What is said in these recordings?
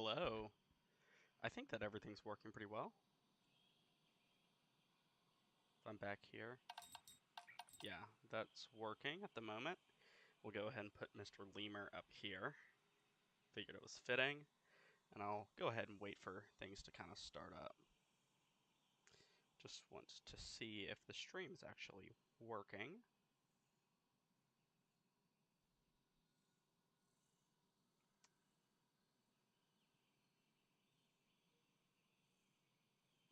Hello. I think that everything's working pretty well. I'm back here. Yeah, that's working at the moment. We'll go ahead and put Mr. Lemur up here. Figured it was fitting. And I'll go ahead and wait for things to kind of start up. Just want to see if the stream is actually working.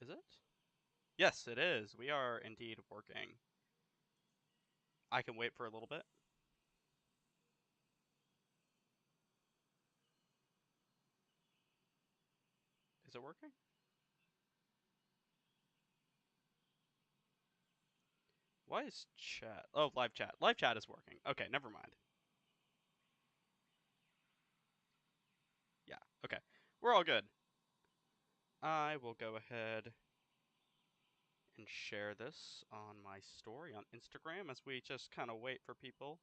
Is it? Yes, it is. We are indeed working. I can wait for a little bit. Is it working? Why is chat? Oh, live chat. Live chat is working. Okay, never mind. Yeah, okay. We're all good. I will go ahead and share this on my story on Instagram as we just kind of wait for people.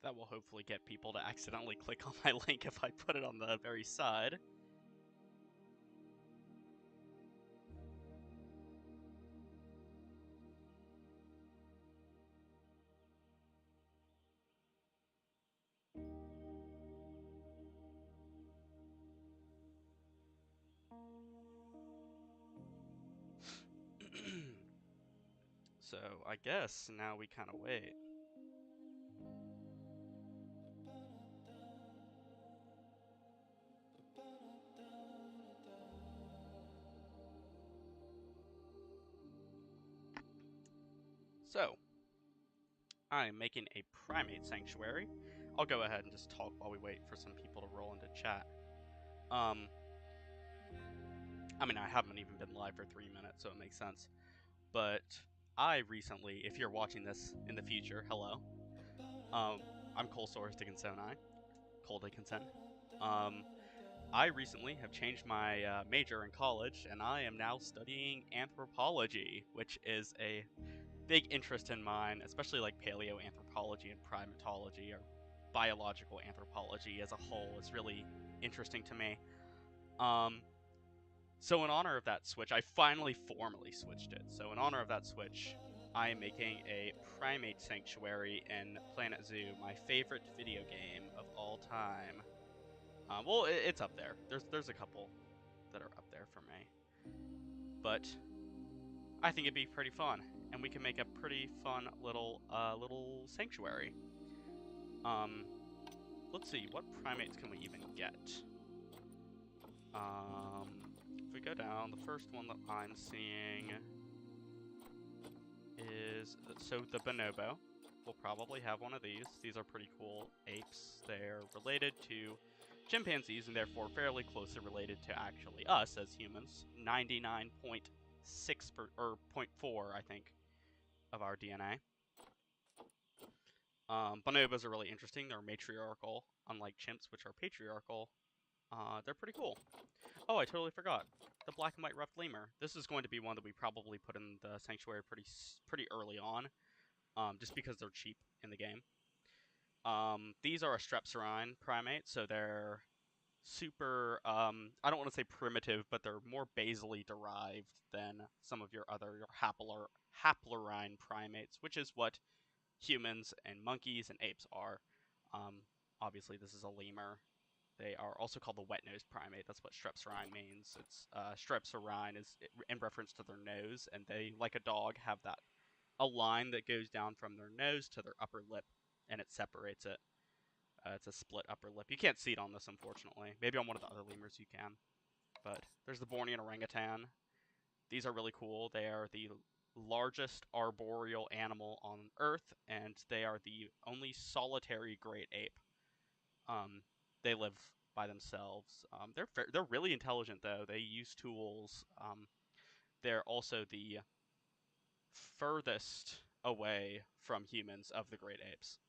That will hopefully get people to accidentally click on my link if I put it on the very side. So I guess now we kind of wait. So, I am making a primate sanctuary. I'll go ahead and just talk while we wait for some people to roll into chat. I mean, I haven't even been live for 3 minutes, so it makes sense. But I recently, if you're watching this in the future, hello. I'm Cole Soares Dickinsoni. Cole Dickinson. I recently have changed my major in college, and I am now studying anthropology, which is a big interest in mine, especially like paleoanthropology and primatology, or biological anthropology as a whole is really interesting to me. So in honor of that switch, I finally formally switched it. So in honor of that switch, I am making a primate sanctuary in Planet Zoo, my favorite video game of all time. Well, it's up there. There's a couple that are up there for me, but I think it'd be pretty fun, and we can make a pretty fun little sanctuary. Let's see, what primates can we even get? If we go down, the first one that I'm seeing is the bonobo. We'll probably have one of these. These are pretty cool apes. They're related to chimpanzees and therefore fairly closely related to actually us as humans. 99.6 or 0.4, I think, of our DNA. Bonobos are really interesting. They're matriarchal, unlike chimps, which are patriarchal. They're pretty cool. Oh, I totally forgot. The black and white ruffed lemur. This is going to be one that we probably put in the sanctuary pretty early on, just because they're cheap in the game. These are a strepsirrhine primate, so they're super, I don't want to say primitive, but they're more basally derived than some of your other haplorhine primates, which is what humans and monkeys and apes are. Obviously, this is a lemur. They are also called the wet-nosed primate. That's what strepsirrhine means. It's strepsirrhine is in reference to their nose, and they, like a dog, have that a line that goes down from their nose to their upper lip, and it separates it. It's a split upper lip. You can't see it on this, unfortunately. Maybe on one of the other lemurs you can. But there's the Bornean orangutan. These are really cool. They are the largest arboreal animal on Earth, and they are the only solitary great ape. They live by themselves. They're really intelligent though. They use tools. They're also the furthest away from humans of the great apes.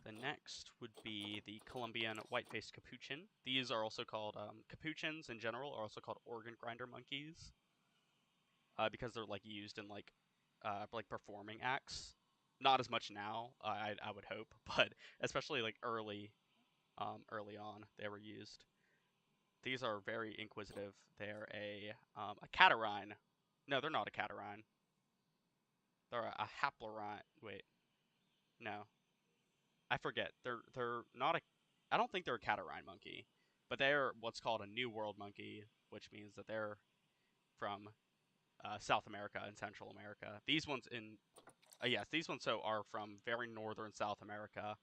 The next would be the Colombian white-faced capuchin. These are also called capuchins in general are also called organ grinder monkeys because they're like used in like performing acts. Not as much now, I would hope, but especially like early on they were used. These are very inquisitive. They're a catarrhine. No, they're not a catarrhine. They're a haplorhine. Wait, no, I forget. They're not a. I don't think they're a catarrhine monkey, but they're what's called a New World monkey, which means that they're from South America and Central America. These ones in yes, these ones are from very northern South America,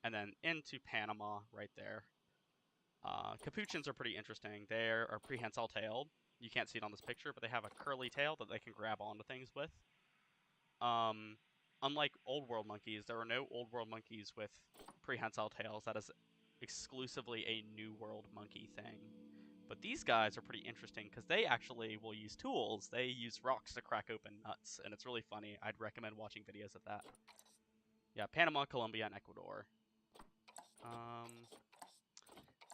and then into Panama right there. Capuchins are pretty interesting. They are prehensile tailed. You can't see it on this picture, but they have a curly tail that they can grab onto things with. Um, Unlike old world monkeys, there are no old world monkeys with prehensile tails. That is exclusively a new world monkey thing. But these guys are pretty interesting because they actually will use tools. They use rocks to crack open nuts, and it's really funny. I'd recommend watching videos of that. Yeah, Panama, Colombia, and Ecuador.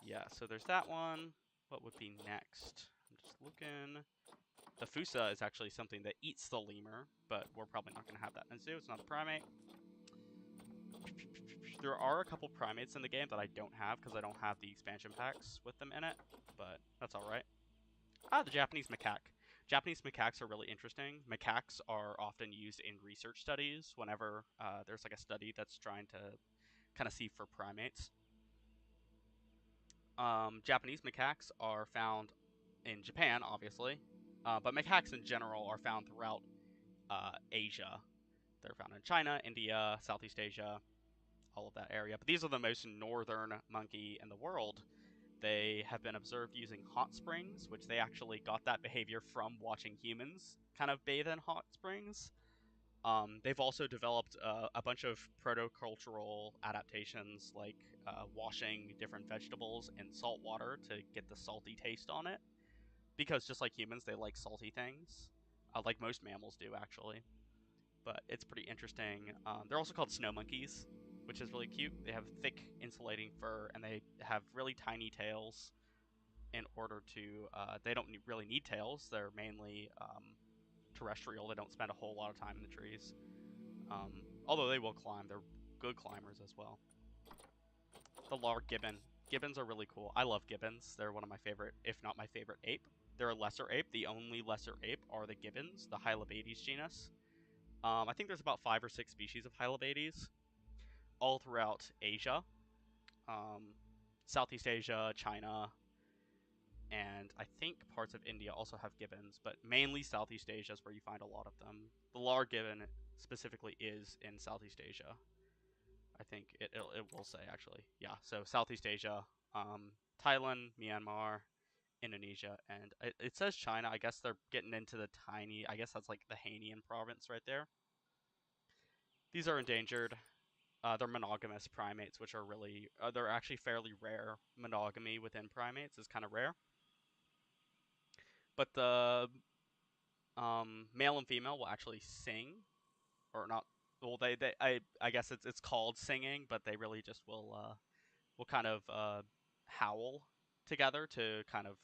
Yeah, so there's that one. What would be next? I'm just looking. The Fusa is actually something that eats the lemur, but we're probably not going to have that in zoo. It's not a primate. There are a couple primates in the game that I don't have because I don't have the expansion packs with them in it, but that's alright. The Japanese macaque. Japanese macaques are really interesting. Macaques are often used in research studies whenever there's like a study that's trying to kind of see for primates. Japanese macaques are found in Japan, obviously, but macaques in general are found throughout Asia. They're found in China, India, Southeast Asia, all of that area. But these are the most northern monkey in the world. They have been observed using hot springs, which they actually got that behavior from watching humans kind of bathe in hot springs. They've also developed a bunch of protocultural adaptations, like washing different vegetables in salt water to get the salty taste on it. Because just like humans, they like salty things, like most mammals do, actually. But it's pretty interesting. They're also called snow monkeys, which is really cute. They have thick, insulating fur, and they have really tiny tails. In order to, they don't really need tails. They're mainly terrestrial. They don't spend a whole lot of time in the trees. Although they will climb, they're good climbers as well. The large gibbon. Gibbons are really cool. I love gibbons. They're one of my favorite, if not my favorite ape. They're a lesser ape. The only lesser ape are the gibbons, the Hylobates genus. I think there's about 5 or 6 species of Hylobates all throughout Asia, Southeast Asia, China, and I think parts of India also have gibbons, but mainly Southeast Asia is where you find a lot of them. The large gibbon specifically is in Southeast Asia. I think it will say, actually. Yeah, so Southeast Asia, Thailand, Myanmar, Indonesia, and it says China. I guess they're getting into the tiny, I guess that's like the Hainan province right there. These are endangered. They're monogamous primates, which are really, they're actually fairly rare. Monogamy within primates is kind of rare. But the male and female will actually sing, or not. Well, I guess it's called singing, but they really just will kind of howl together to kind of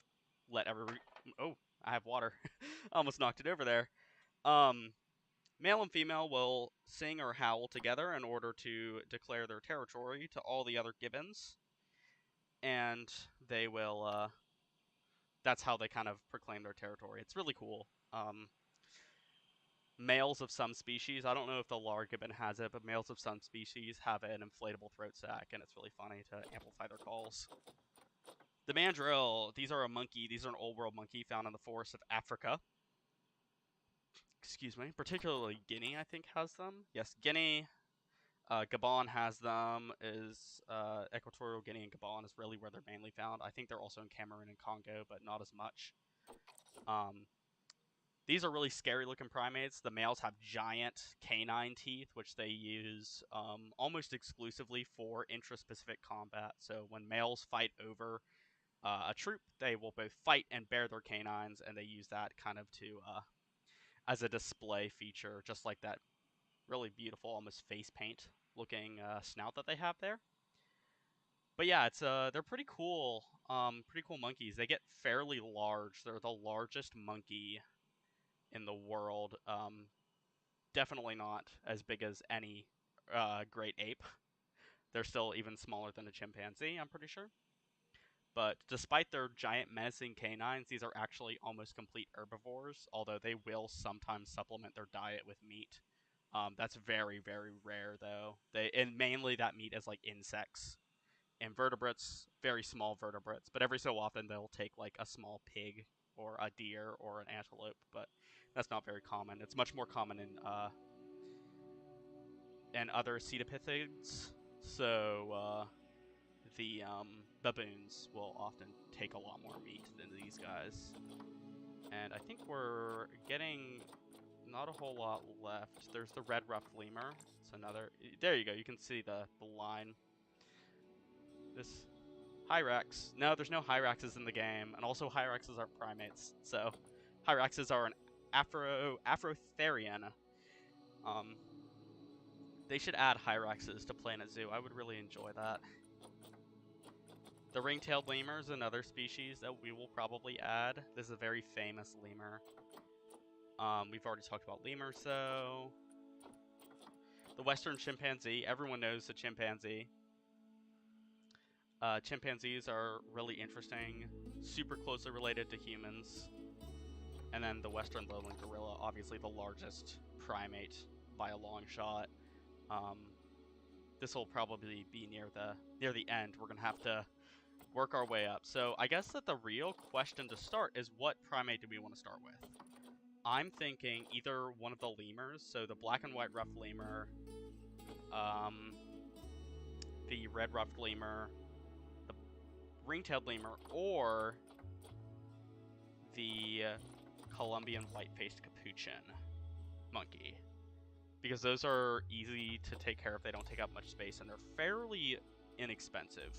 let every. Oh, I have water. Almost knocked it over there. Um, Male and female will sing or howl together in order to declare their territory to all the other gibbons, and they will. That's how they kind of proclaim their territory. It's really cool. Males of some species, I don't know if the large gibbon has it, but males of some species have an inflatable throat sac, and it's really funny to amplify their calls. The mandrill, these are a monkey. These are an old world monkey found in the forests of Africa. Excuse me. Particularly Guinea, I think, has them. Yes, Guinea. Gabon has them. Equatorial Guinea and Gabon is really where they're mainly found. I think they're also in Cameroon and Congo, but not as much. These are really scary looking primates. The males have giant canine teeth, which they use almost exclusively for intraspecific combat. So when males fight over a troop, they will both fight and bare their canines, and they use that kind of to as a display feature, just like that really beautiful, almost face paint looking snout that they have there. But yeah, it's they're pretty cool monkeys. They get fairly large. They're the largest monkey in the world. Definitely not as big as any great ape. They're still even smaller than a chimpanzee, I'm pretty sure. But despite their giant menacing canines, these are actually almost complete herbivores, although they will sometimes supplement their diet with meat. That's very, very rare, though. And mainly that meat is like insects, invertebrates, very small vertebrates. But every so often they'll take like a small pig or a deer or an antelope, but that's not very common. It's much more common in other cetipithids. So the baboons will often take a lot more meat than these guys. And I think we're getting not a whole lot left. There's the red ruffed lemur. It's another. There you go. You can see the line. This Hyrax. No, there's no Hyraxes in the game, and also Hyraxes aren't primates. So Hyraxes are an Afrotherian. They should add Hyraxes to Planet Zoo. I would really enjoy that. The ring-tailed lemur is another species that we will probably add. This is a very famous lemur. We've already talked about lemurs, though. The western chimpanzee. Everyone knows the chimpanzee. Chimpanzees are really interesting, super closely related to humans. And then the western lowland gorilla, obviously the largest primate by a long shot. This will probably be near the end. We're gonna have to work our way up. So I guess that the real question to start is, what primate do we want to start with? I'm thinking either one of the lemurs, so the black and white ruffed lemur, the red ruffed lemur, the ring-tailed lemur, or the Colombian white-faced capuchin monkey. Because those are easy to take care of, they don't take up much space, and they're fairly inexpensive.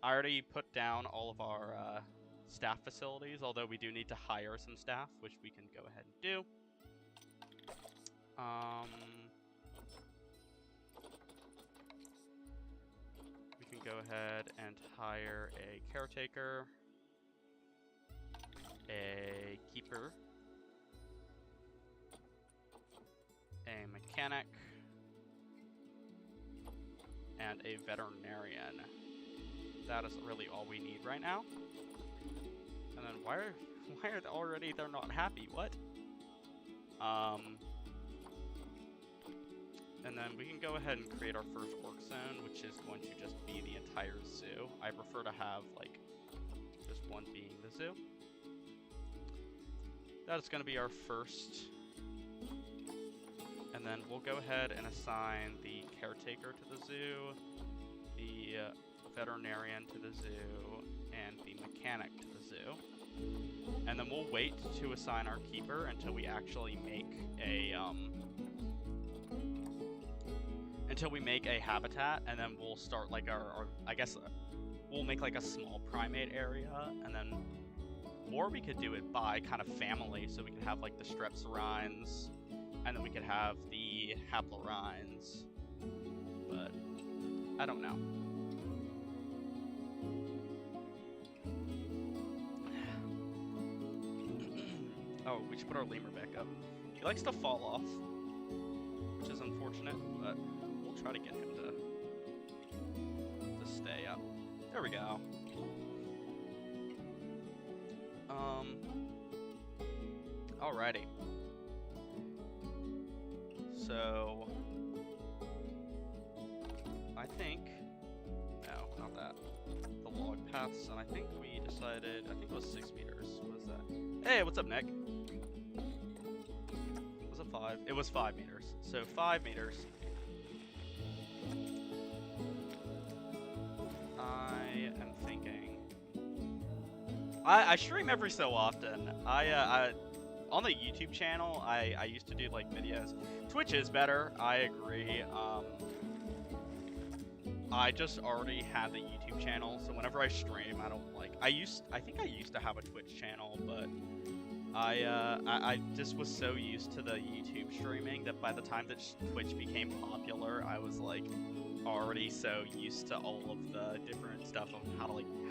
I already put down all of our staff facilities, although we do need to hire some staff, which we can go ahead and do. We can go ahead and hire a caretaker, a keeper, a mechanic, and a veterinarian. That is really all we need right now. And then why are they're not happy? What? And then we can go ahead and create our first work zone, which is going to just be the entire zoo. I prefer to have like just one being the zoo. That is going to be our first. And then we'll go ahead and assign the caretaker to the zoo, the veterinarian to the zoo, and the mechanic to the zoo. And then we'll wait to assign our keeper until we actually make a habitat, and then we'll start like our I guess we'll make like a small primate area, and then, or we could do it by kind of family, so we could have like the strepsirrhines, and then we could have the haplorhines, but I don't know. Oh, we should put our lemur back up. He likes to fall off, which is unfortunate, but we'll try to get him to stay up. There we go. Alrighty. So I think, no, not that. The log paths, and I think we decided, I think it was 6 meters. What is that? Hey, what's up, Nick? Was it 5? It was 5 meters. So 5 meters. I am thinking. I stream every so often. I on the YouTube channel, I used to do like videos. Twitch is better. I agree. I just already had the YouTube channel, so whenever I stream, I don't like. I think I used to have a Twitch channel, but I just was so used to the YouTube streaming that by the time that Twitch became popular, I was like already so used to all of the different stuff of how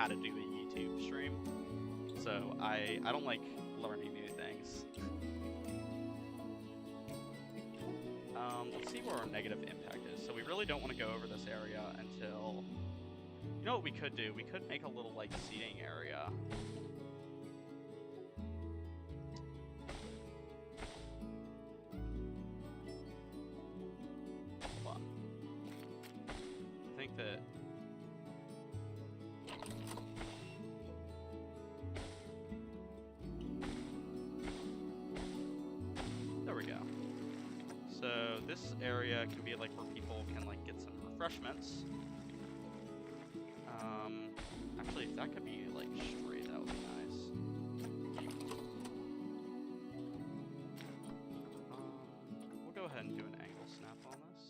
to do a YouTube stream. So I don't like learning new things. Let's see where our negative impact is. So we really don't want to go over this area until... You know what we could do? We could make a little, like, seating area. Hold on. I think that... There we go. So this area can be like where people can like get some refreshments. Actually, if that could be like straight, that would be nice. We'll go ahead and do an angle snap on this.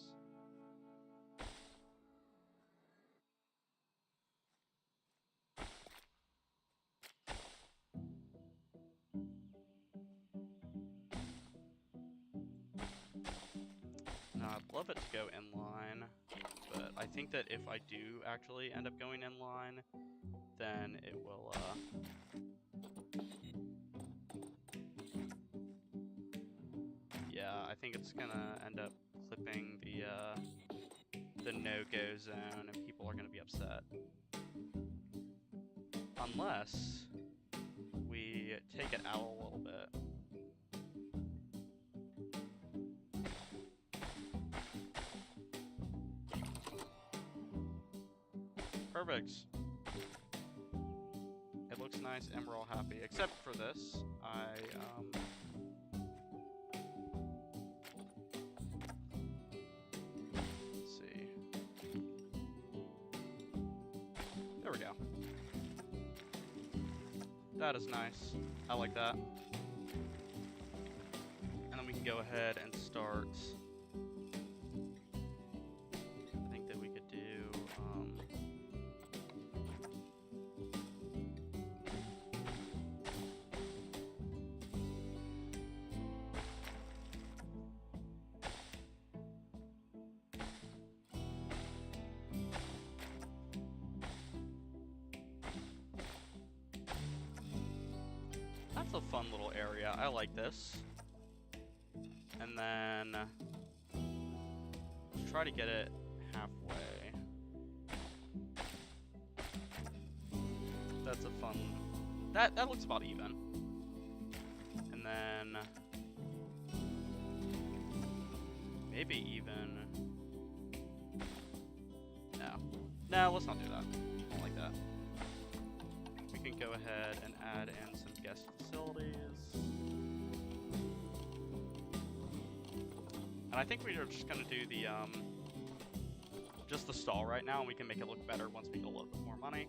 Now, I'd love it to go inline, but I think that if I do actually end up going inline, then it will, yeah, I think it's gonna end up clipping the no-go zone, and people are gonna be upset. Unless we take it out a little bit. Perfect. It looks nice and we're all happy, except for this. Let's see. There we go. That is nice. I like that. And then we can go ahead and start. I think that we could do. That's a fun little area. I like this. And then let's try to get it halfway. That's a fun. That looks about even. And then maybe even. No, let's not do that. I don't like that. We can go ahead and add in some guest facilities. And I think we are just gonna do the just the stall right now, and we can make it look better once we get a little bit more money.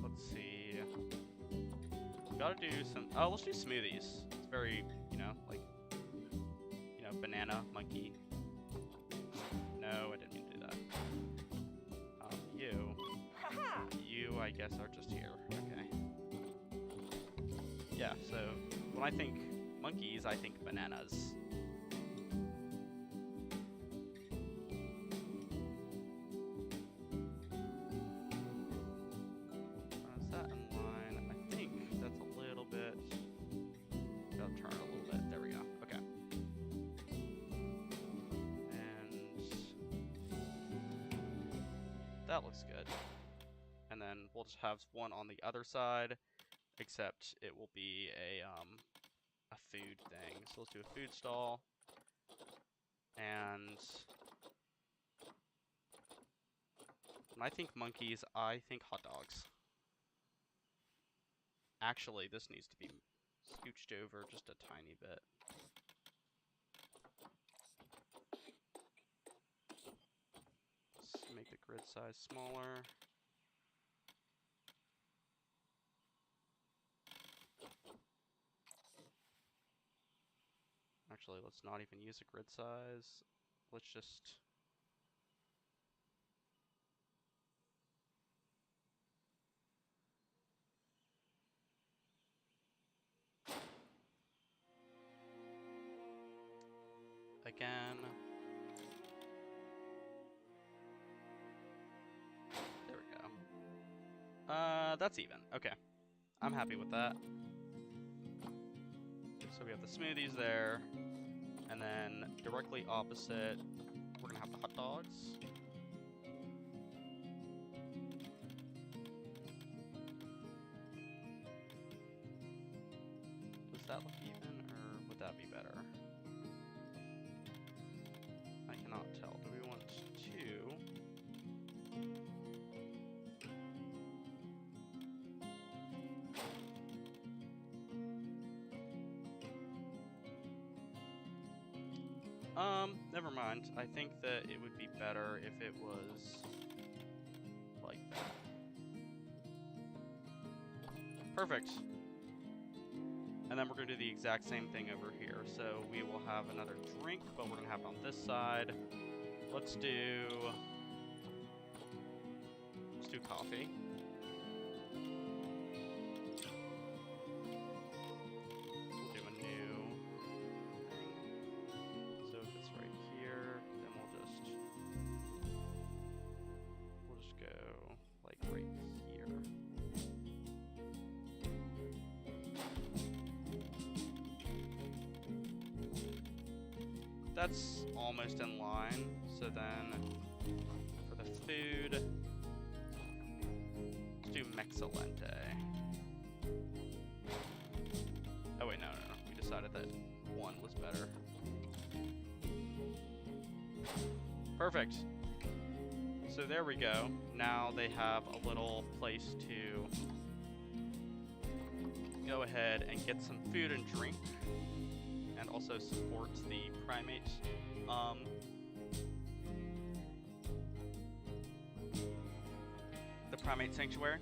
Let's see. We gotta do some. Oh, let's do smoothies. It's very, like, banana monkey. No, I didn't mean to do that. You, I guess, are just here. Okay. Yeah. So when I think monkeys, I think bananas. Is that in line? I think that's a little bit. Gotta turn it a little bit. There we go. Okay. And that looks good. And then we'll just have one on the other side, except it will be a a food thing. So let's do a food stall. And when I think monkeys, I think hot dogs. Actually, this needs to be scooched over just a tiny bit. Let's make the grid size smaller. Actually, let's not even use a grid size. Let's just... Again. There we go. That's even. Okay. I'm happy with that. So we have the smoothies there. And then directly opposite, we're gonna have the hot dogs. Does that look even, or would that be better? I cannot tell. Do we want two? Never mind. I think that it would be better if it was like that. Perfect. And then we're going to do the exact same thing over here. So we will have another drink, but we're going to have it on this side. Let's do coffee. We'll do a new thing. So if it's right here, then we'll just go like right here. That's almost in line. So then for the food, let's do Mexilente. Oh wait, no. We decided that one was better. Perfect. So there we go. Now they have a little place to go ahead and get some food and drink, and also support the primate. The primate sanctuary.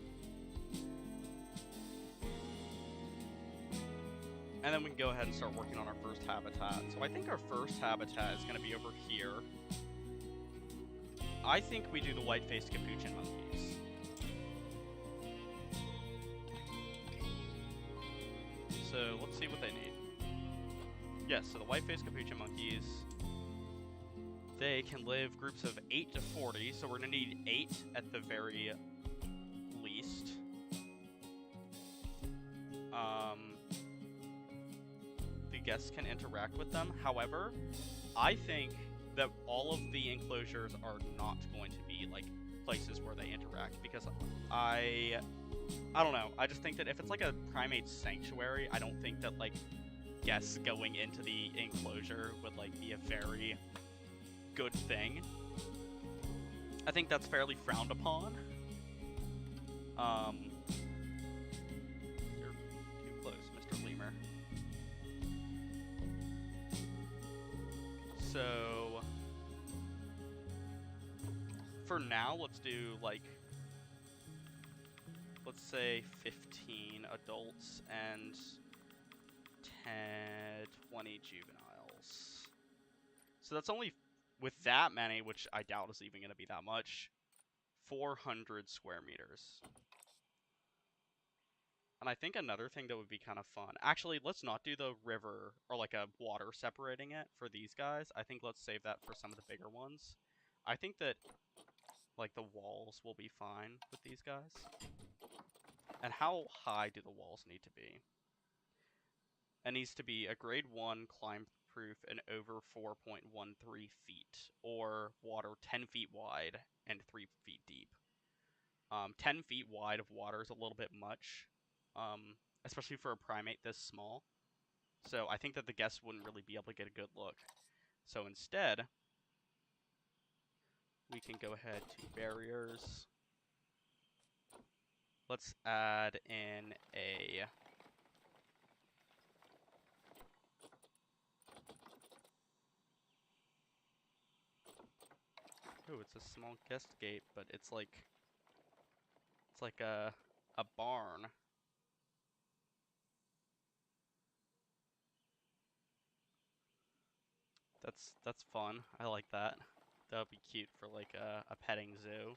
And then we can go ahead and start working on our first habitat. So I think our first habitat is going to be over here. I think we do the white-faced capuchin monkeys. So let's see what they need. Yes, so the white-faced capuchin monkeys, they can live groups of 8 to 40, so we're going to need 8 at the very least. The guests can interact with them. However, I think that all of the enclosures are not going to be like places where they interact, because I don't know. I just think that if it's like a primate sanctuary, I don't think that like guests going into the enclosure would like be a very good thing. I think that's fairly frowned upon. You're too close, Mr. Lemur. So for now, let's do like, let's say 15 adults and 20 juveniles. So that's only, with that many, which I doubt is even going to be that much, 400 square meters. And I think another thing that would be kind of fun, actually, let's not do the river or like a water separating it for these guys. I think let's save that for some of the bigger ones. I think that like the walls will be fine with these guys. And how high do the walls need to be? It needs to be a grade 1 climb proof and over 4.13 feet, or water 10 feet wide and 3 feet deep. 10 feet wide of water is a little bit much, especially for a primate this small. So I think that the guests wouldn't really be able to get a good look. So instead, we can go ahead to barriers. Let's add in a... Oh, it's a small guest gate, but it's like a barn. That's fun. I like that. That would be cute for like a petting zoo.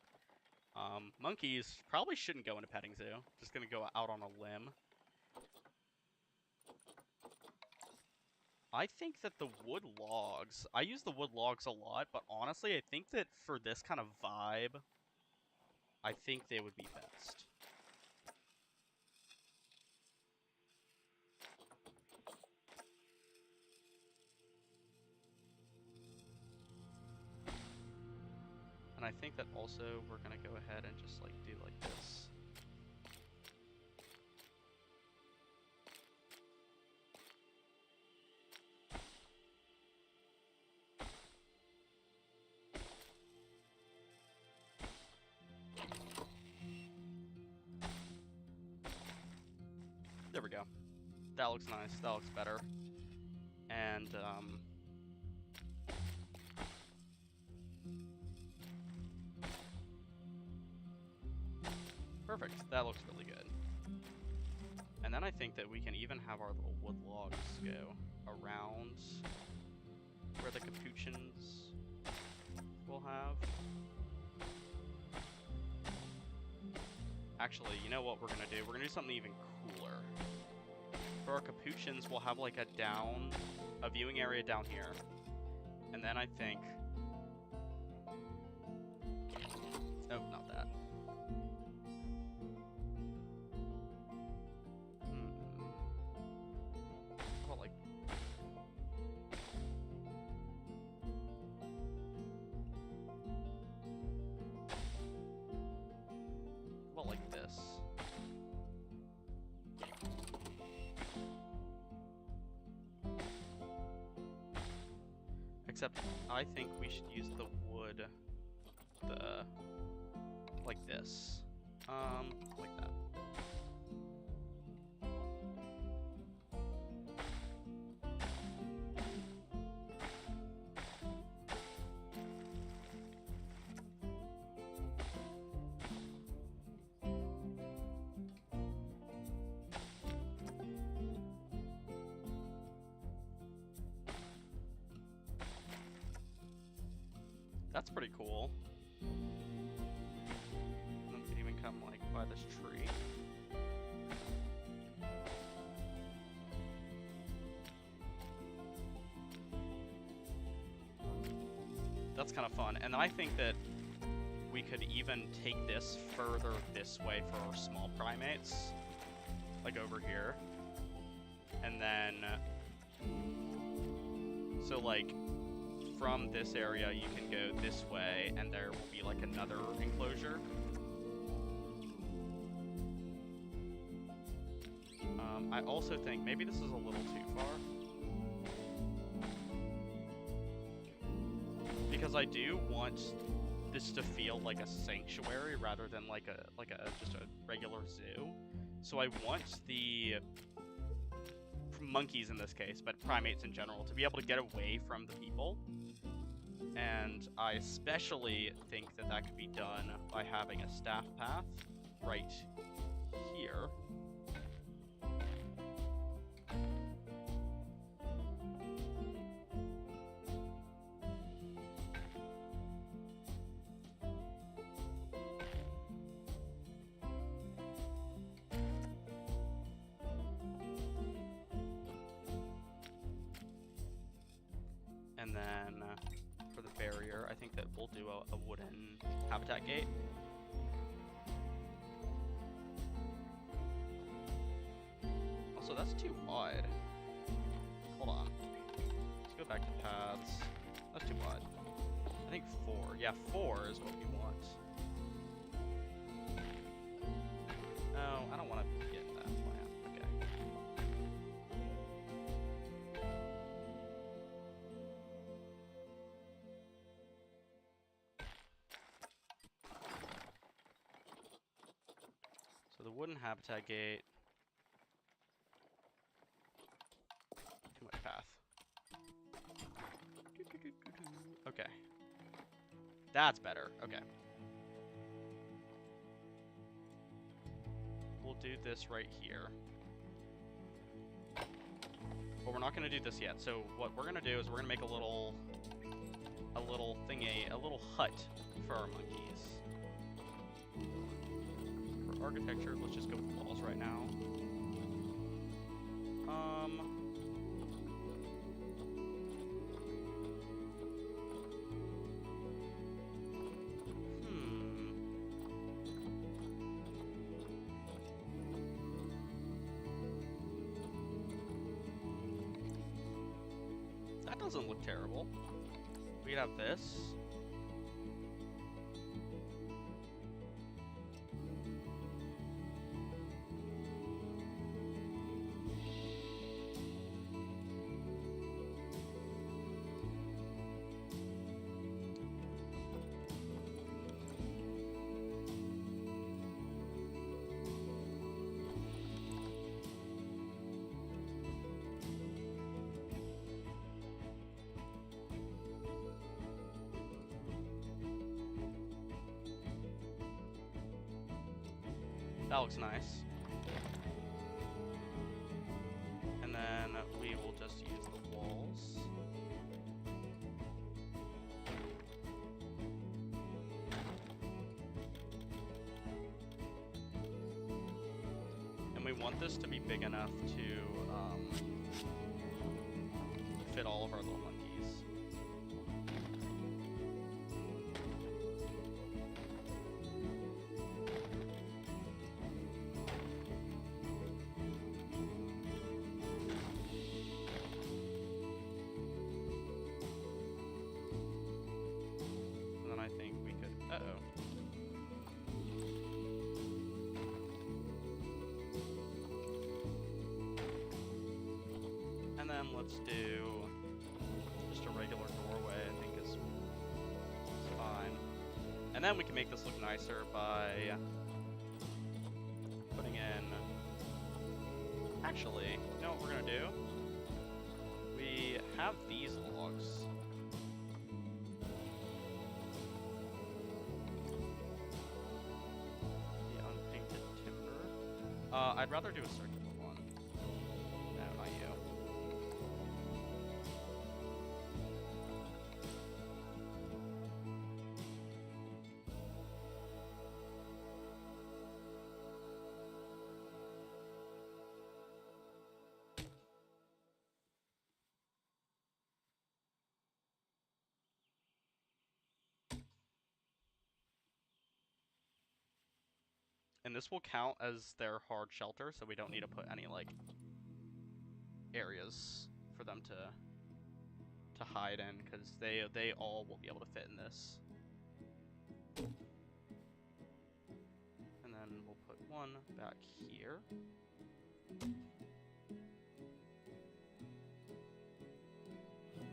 Monkeys probably shouldn't go in a petting zoo. Just gonna go out on a limb. I think that the wood logs, I use the wood logs a lot, but honestly, I think that for this kind of vibe, I think they would be best. And I think that also we're gonna go ahead and just like do like this. There we go. That looks nice. That looks better. And perfect. That looks really good. And then I think that we can even have our little wood logs go around where the capuchins will have. Actually, you know what we're gonna do? We're gonna do something even cooler. For our capuchins, we'll have like a viewing area down here. And then I think... Nope, not that. How about like... How about like this? Except, I think we should use the wood, like this. Like that. That's pretty cool. And then we can even come like by this tree. That's kind of fun. And then I think that we could even take this further this way for our small primates. Like over here. And then... So like... From this area, you can go this way, and there will be like another enclosure. I also think maybe this is a little too far, because I do want this to feel like a sanctuary rather than like just a regular zoo. So I want the monkeys in this case, but primates in general, to be able to get away from the people. And I especially think that that could be done by having a staff path right here. And then for the barrier, I think that we'll do a wooden habitat gate. Also, that's too wide. Hold on. Let's go back to paths. That's too wide. I think 4. Yeah, 4 is what we want. No, I don't want to get in that plan. Okay. a wooden habitat gate. Too much path. Okay. That's better. Okay. We'll do this right here. But we're not going to do this yet. So what we're going to do is we're going to make a little thingy, a little hut for our monkeys. For architecture, let's just go with walls right now. That doesn't look terrible. We'd have this. That looks nice. And then we will just use the walls. And we want this to be big enough to fit all of our little monkeys. And then let's do just a regular doorway, I think is fine. And then we can make this look nicer by putting in... Actually, you know what we're gonna do? We have these logs. The unpainted timber. I'd rather do a circular one. No, not you. And this will count as their hard shelter, so we don't need to put any, like, areas for them to hide in, because they all will be able to fit in this. And then we'll put one back here.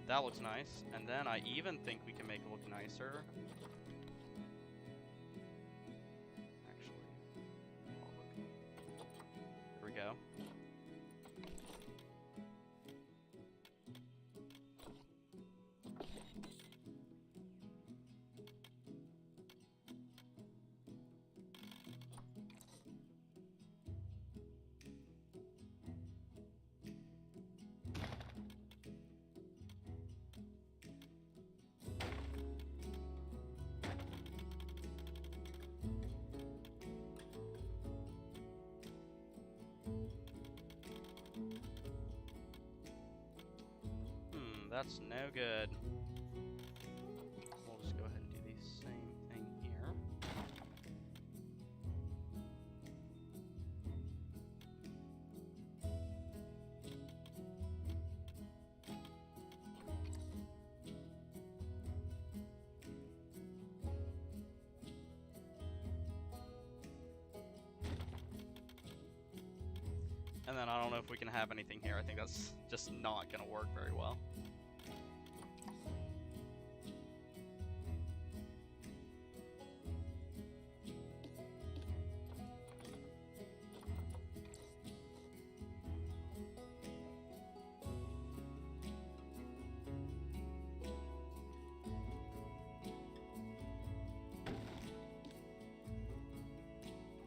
That looks nice. And then I even think we can make it look nicer. Go. That's no good. We'll just go ahead and do the same thing here. And then I don't know if we can have anything here. I think that's just not going to work very well.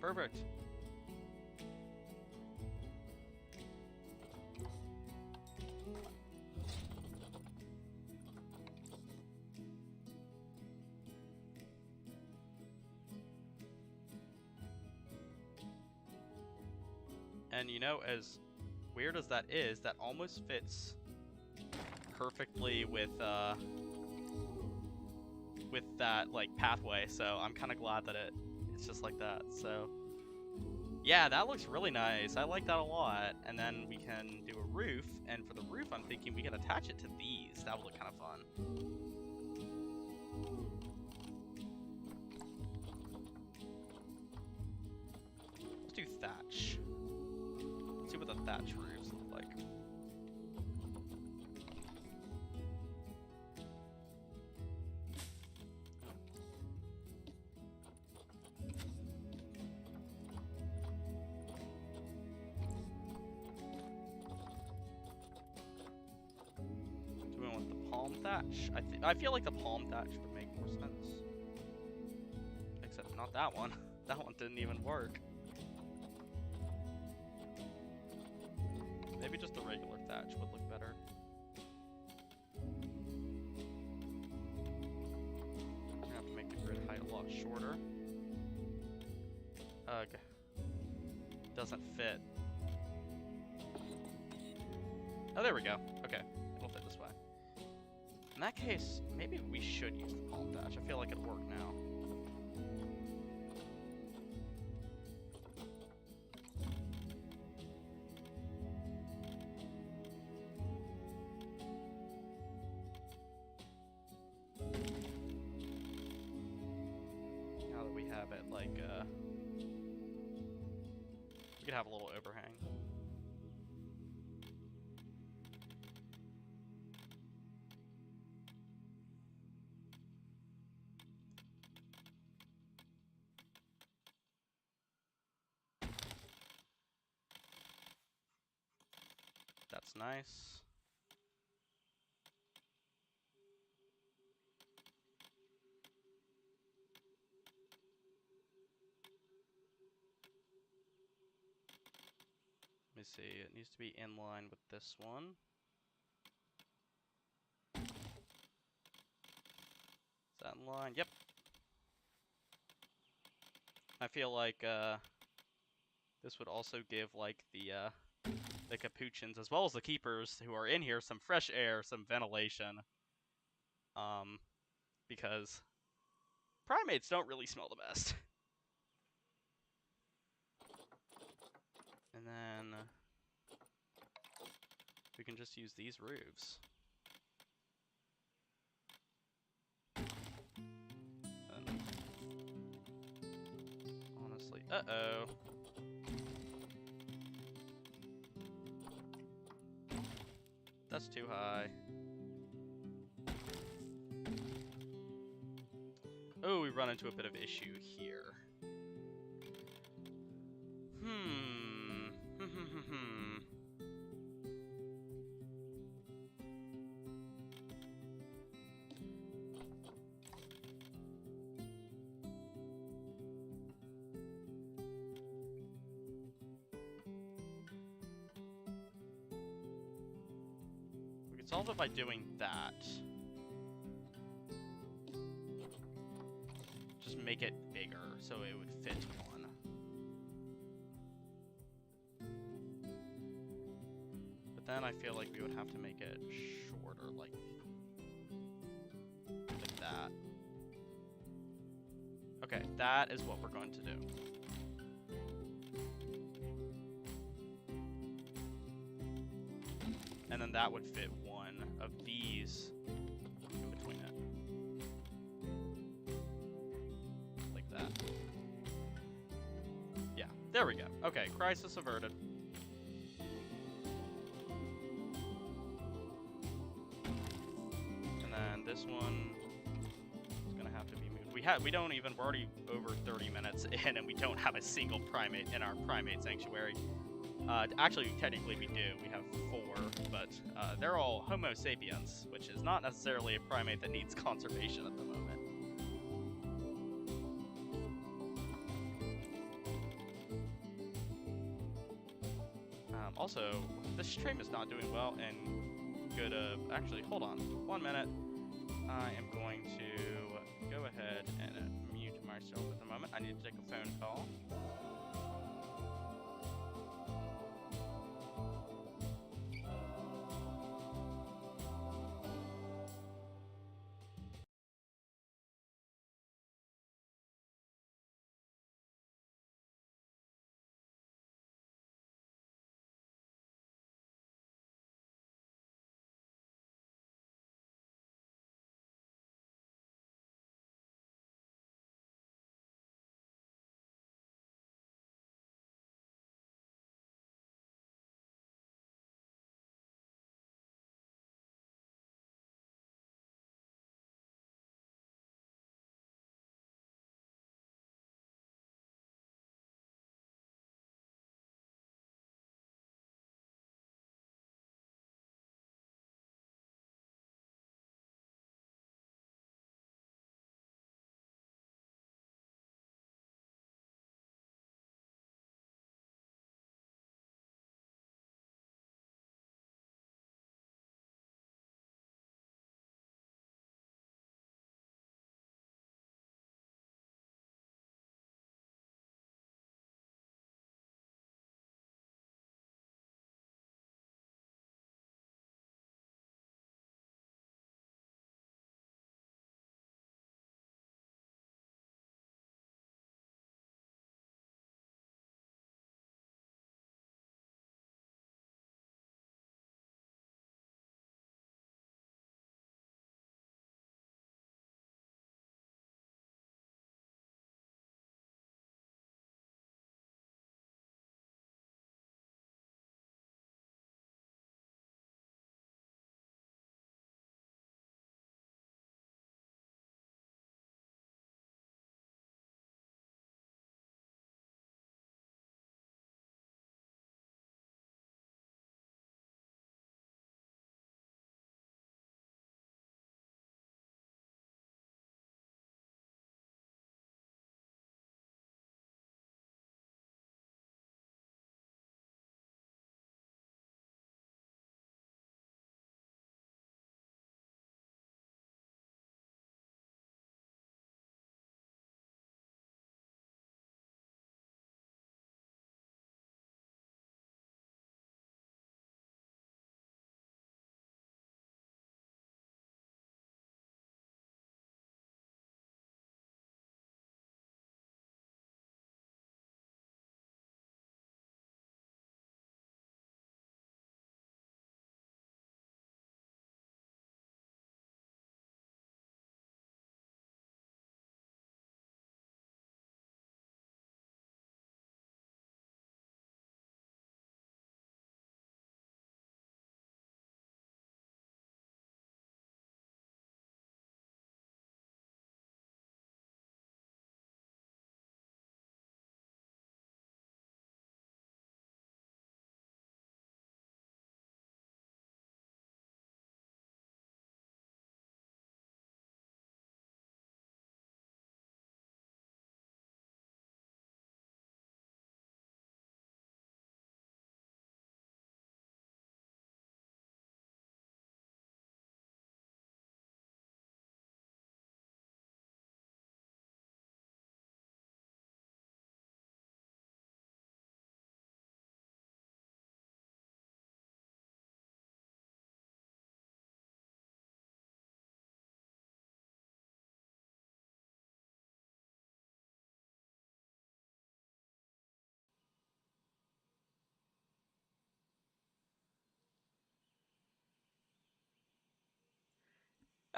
Perfect. And you know, as weird as that is, that almost fits perfectly with that like pathway. So I'm kind of glad that it's just like that. So yeah, that looks really nice. I like that a lot. And then we can do a roof, and for the roof, I'm thinking we can attach it to these. That would look kind of fun. Let's do thatch. Let's see what the thatch roofs look like. Do we want the palm thatch? I feel like the palm thatch would make more sense. Except not that one. That one didn't even work. Maybe just the regular thatch would look better. I'm gonna have to make the grid height a lot shorter. Ugh. Doesn't fit. Oh, there we go. Okay, it'll fit this way. In that case, maybe we should use the palm thatch. I feel like it'll work now. Now that we have it, like, we could have a little overhang. That's nice. Let me see, it needs to be in line with this one. Is that in line? Yep. I feel like this would also give like the capuchins as well as the keepers who are in here some fresh air, some ventilation. Because primates don't really smell the best. And then we can just use these roofs. And honestly, uh-oh. That's too high. Oh, we run into a bit of issue here. We can solve it by doing that. Just make it bigger so it would fit one. But then I feel like we would have to make it shorter, like that. Okay, that is what we're going to do. And then that would fit one of these in between it. Like that. Yeah, there we go. Okay, crisis averted. And then this one is gonna have to be moved. We're already over 30 minutes in and we don't have a single primate in our primate sanctuary. Actually, technically we do. We have 4, but they're all Homo sapiens, which is not necessarily a primate that needs conservation at the moment. Also, this stream is not doing well, and good, actually, hold on, 1 minute. I am going to go ahead and mute myself at the moment. I need to take a phone call.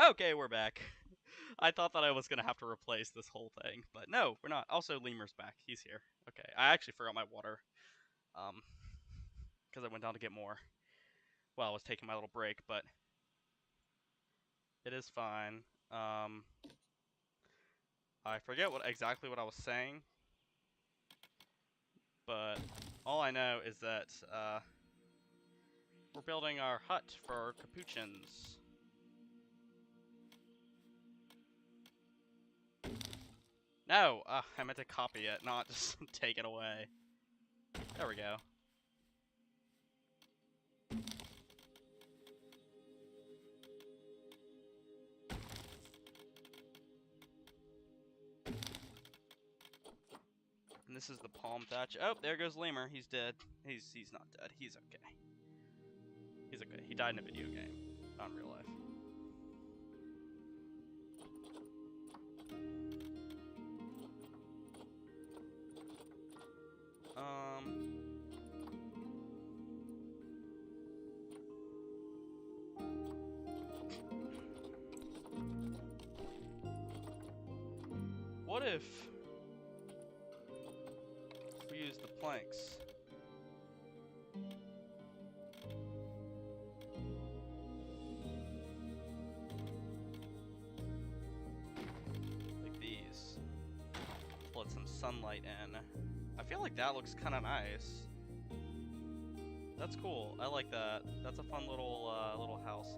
Okay, we're back. I thought that I was gonna have to replace this whole thing, but no, we're not. Also, Lemur's back. He's here. Okay, I actually forgot my water, because I went down to get more while I was taking my little break, but it is fine. I forget exactly what I was saying, but all I know is that we're building our hut for capuchins. No, I meant to copy it, not just take it away. There we go. And this is the palm thatch. Oh, there goes Lemur. He's dead. He's not dead. He's okay. He's okay. He died in a video game, not in real life. What if we use the planks? Like these. Let some sunlight in. I feel like that looks kind of nice. That's cool. I like that. That's a fun little house.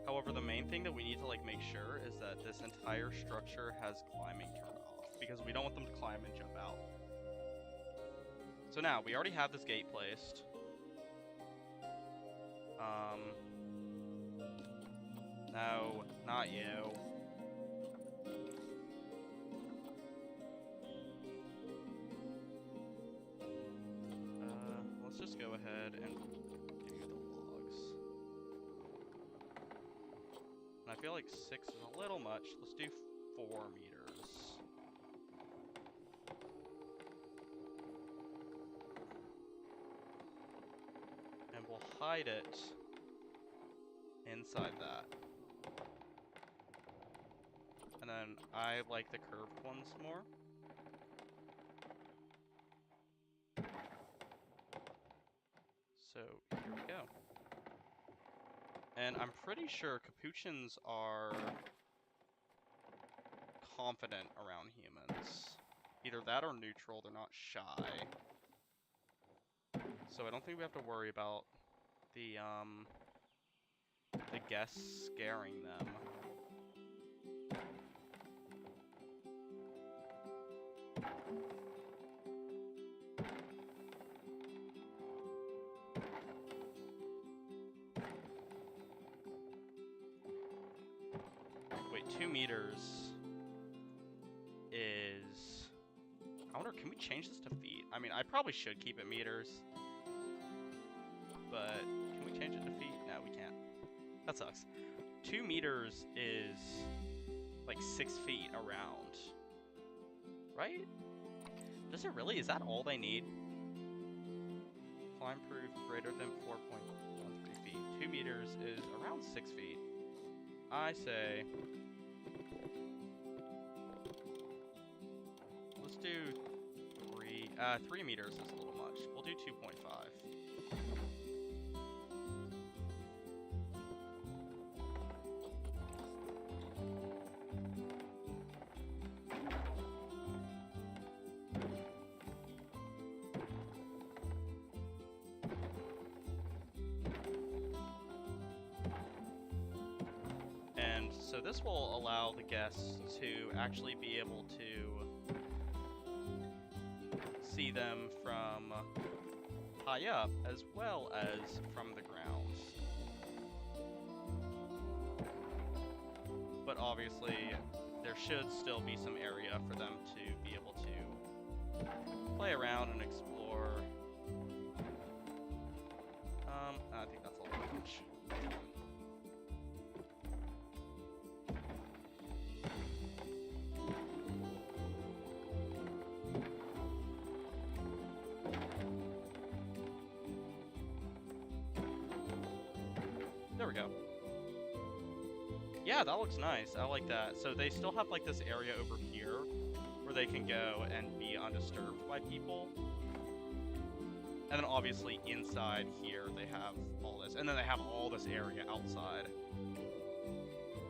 However, the main thing that we need to like make sure is that this entire structure has climbing turned off, because we don't want them to climb and jump out. So now we already have this gate placed. No, not you. Let's just go ahead and do the logs. And I feel like 6 is a little much. Let's do 4 meters. And we'll hide it inside that. And then I like the curved ones more. So here we go. And I'm pretty sure capuchins are confident around humans. Either that or neutral, they're not shy. So I don't think we have to worry about the guests scaring them. Wait, 2 meters is... I wonder, can we change this to feet? I mean, I probably should keep it meters. But can we change it to feet? No, we can't. That sucks. 2 meters is like 6 feet around. Right? Does it really? Is that all they need? Climb proof greater than 4.13 feet. 2 meters is around 6 feet. I say... let's do 3. 3 meters is a little much. We'll do 2.5. So this will allow the guests to actually be able to see them from high up as well as from the ground. But obviously, there should still be some area for them to be able to play around and explore. I think that's a little much. There we go. Yeah, that looks nice. I like that. So they still have like this area over here where they can go and be undisturbed by people. And then obviously inside here they have all this. And then they have all this area outside.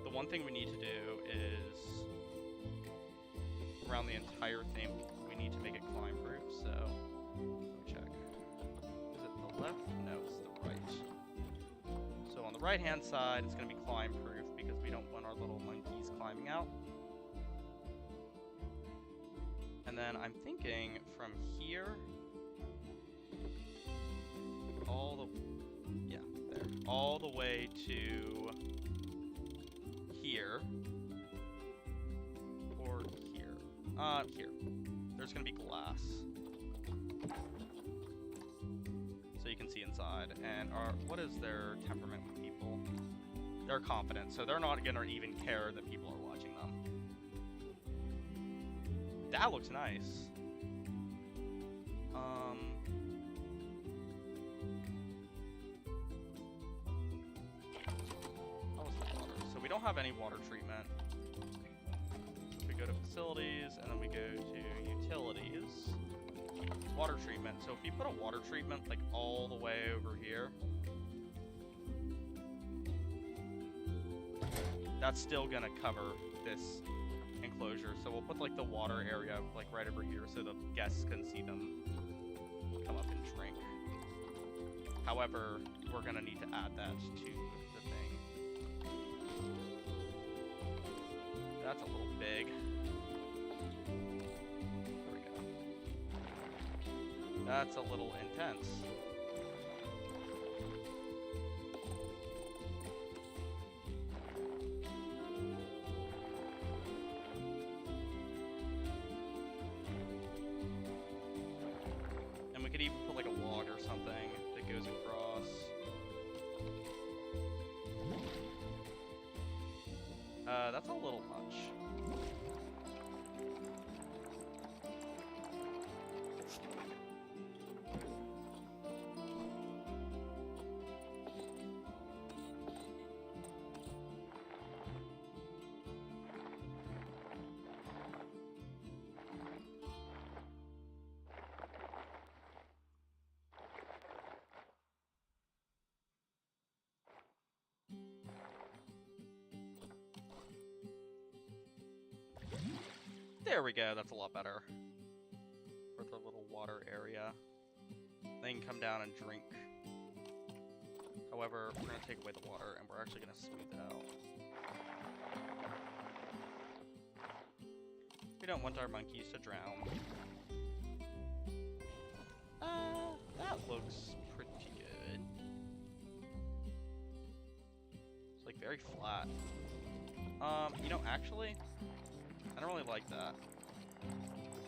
The one thing we need to do is around the entire thing, we need to make it climb proof. So let me check. Is it the left? No, it's the right. So on the right hand side, it's going to be climb proof because we don't want our little monkeys climbing out. And then I'm thinking from here, all the way to here, or here, here. There's going to be glass. can see inside. And what is their temperament with people? They're confident, so they're not gonna even care that people are watching them. That looks nice. How was the water? So we don't have any water treatment. We go to facilities, and then we go to utilities. Water treatment. So if you put a water treatment like all the way over here, that's still gonna cover this enclosure. So we'll put like the water area like right over here so the guests can see them come up and drink. However, we're gonna need to add that to the thing. That's a little big. There we go. That's a little intense. And we could even put like a log or something that goes across. That's a little much. There we go, that's a lot better. For the little water area. They can come down and drink. However, we're going to take away the water, and we're actually going to smooth it out. We don't want our monkeys to drown. That looks pretty good. It's like very flat. You know, actually, I don't really like that.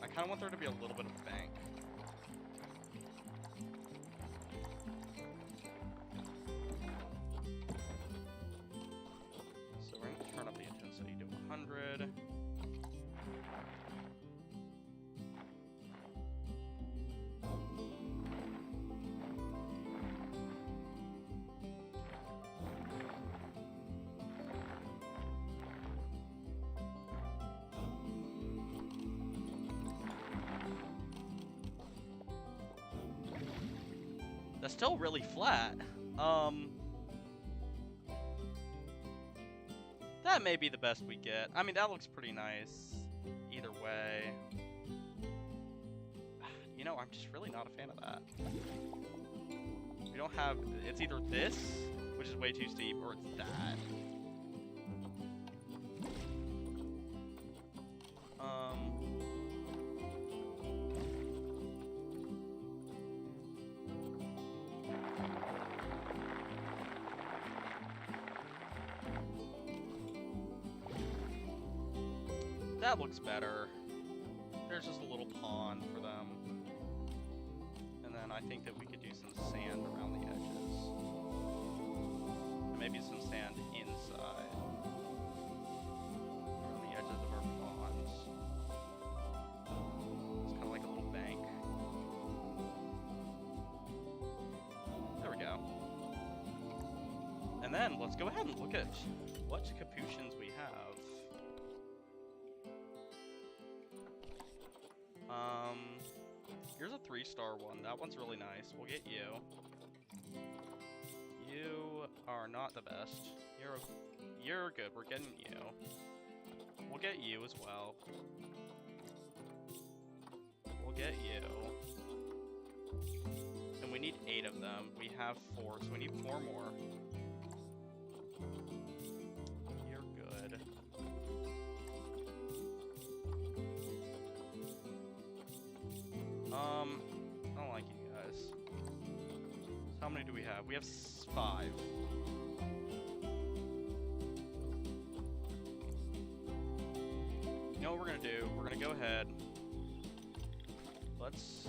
I kind of want there to be a little bit of bank. So we're going to turn up the intensity to 100. That's still really flat. That may be the best we get. I mean, that looks pretty nice either way. You know, I'm just really not a fan of that. We don't have... It's either this, which is way too steep, or it's that. That looks better. There's just a little pond for them. And then I think that we could do some sand around the edges. And maybe some sand inside. Around the edges of our ponds. It's kind of like a little bank. There we go. And then let's go ahead and look at what capuchins we have. Here's a 3-star one. That one's really nice. We'll get you. You are not the best. You're good. We're getting you. We'll get you as well. We'll get you. And we need 8 of them. We have 4, so we need 4 more. You're good. I don't like you guys. So how many do we have? We have 5. You know what we're gonna do? We're gonna go ahead. Let's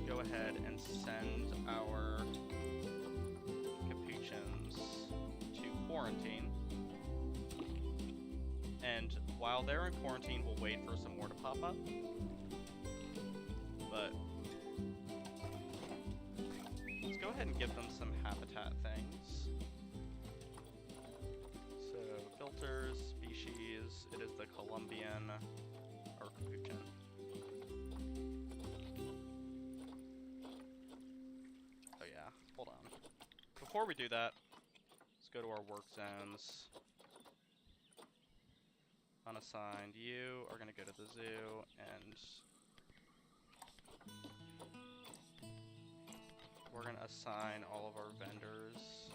go ahead and send our quarantine. And while they're in quarantine, we'll wait for some more to pop up. But let's go ahead and give them some habitat things. So, filters, species, it is the Colombian or capuchin. Oh yeah, hold on. Before we do that, let's go to our work zones. Unassigned, you are going to go to the zoo, and we're going to assign all of our vendors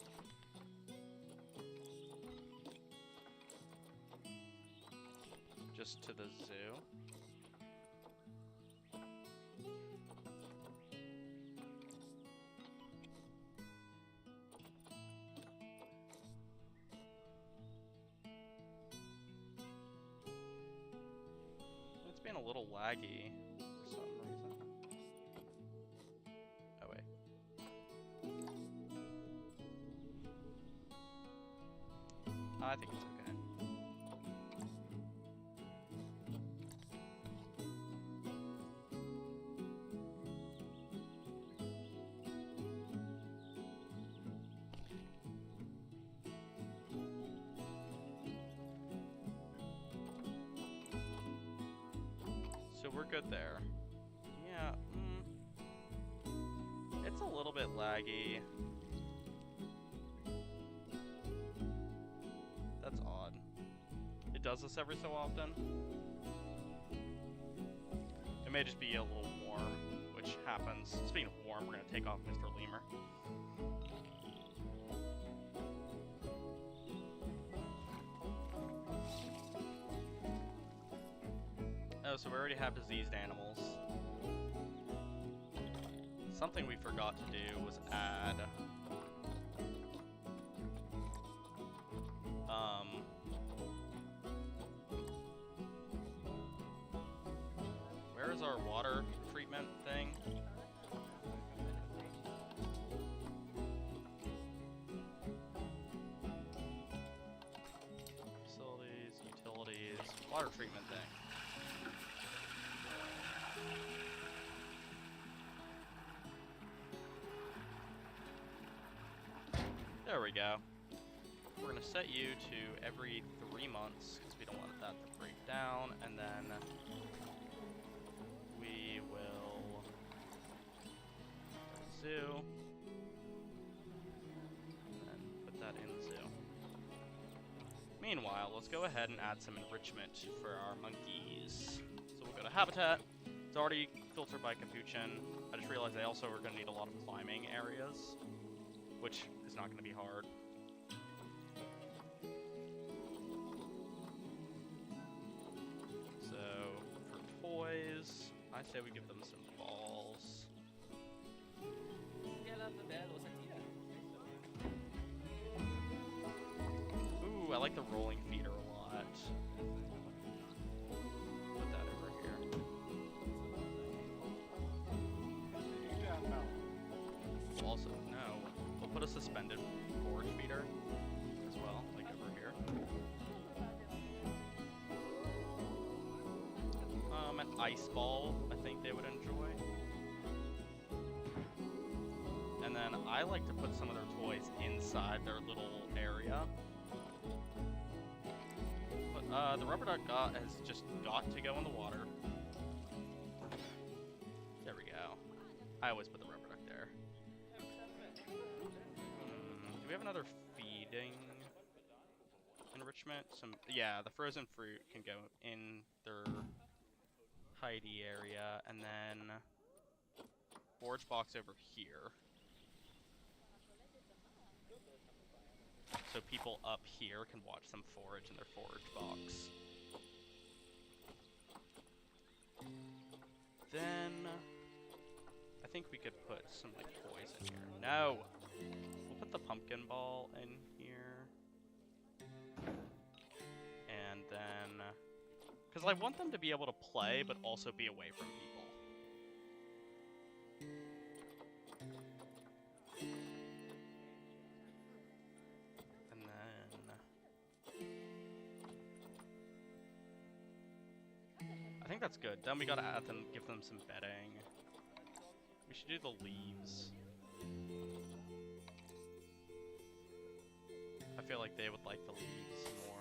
just to the zoo. It's been a little laggy for some reason. Oh wait. I think it's okay. So we're good there. Yeah, it's a little bit laggy. That's odd. It does this every so often. It may just be a little warm, which happens. Speaking of warm, we're gonna take off Mr. Lemur. Oh, so we already have diseased animals. Something we forgot to do was add where is our water treatment thing? Facilities, utilities, water treatment thing. There we go. We're going to set you to every 3 months, because we don't want that to break down, and then we will zoo, and then put that in the zoo. Meanwhile, let's go ahead and add some enrichment for our monkeys. So we'll go to habitat. It's already filtered by capuchin. I just realized they also are going to need a lot of climbing areas, which is not going to be hard. So, for toys, I say we give them some balls. Ooh, I like the rolling feeder a lot. Put that over here. Also, no. We'll put a suspended forage feeder as well, like over here. An ice ball, I think they would enjoy. And then I like to put some of their toys inside their little area. But the rubber duck has just got to go in the water. There we go. I always put the rubber duck there. Do we have another feeding enrichment? Yeah, the frozen fruit can go in their Heidi area, and then forage box over here. So people up here can watch them forage in their forage box. Then I think we could put some like toys in here. No! We'll put the pumpkin ball in here. And then because I want them to be able to play, but also be away from people. And then that's good. Then we gotta add them, give them some bedding. We should do the leaves. I feel like they would like the leaves more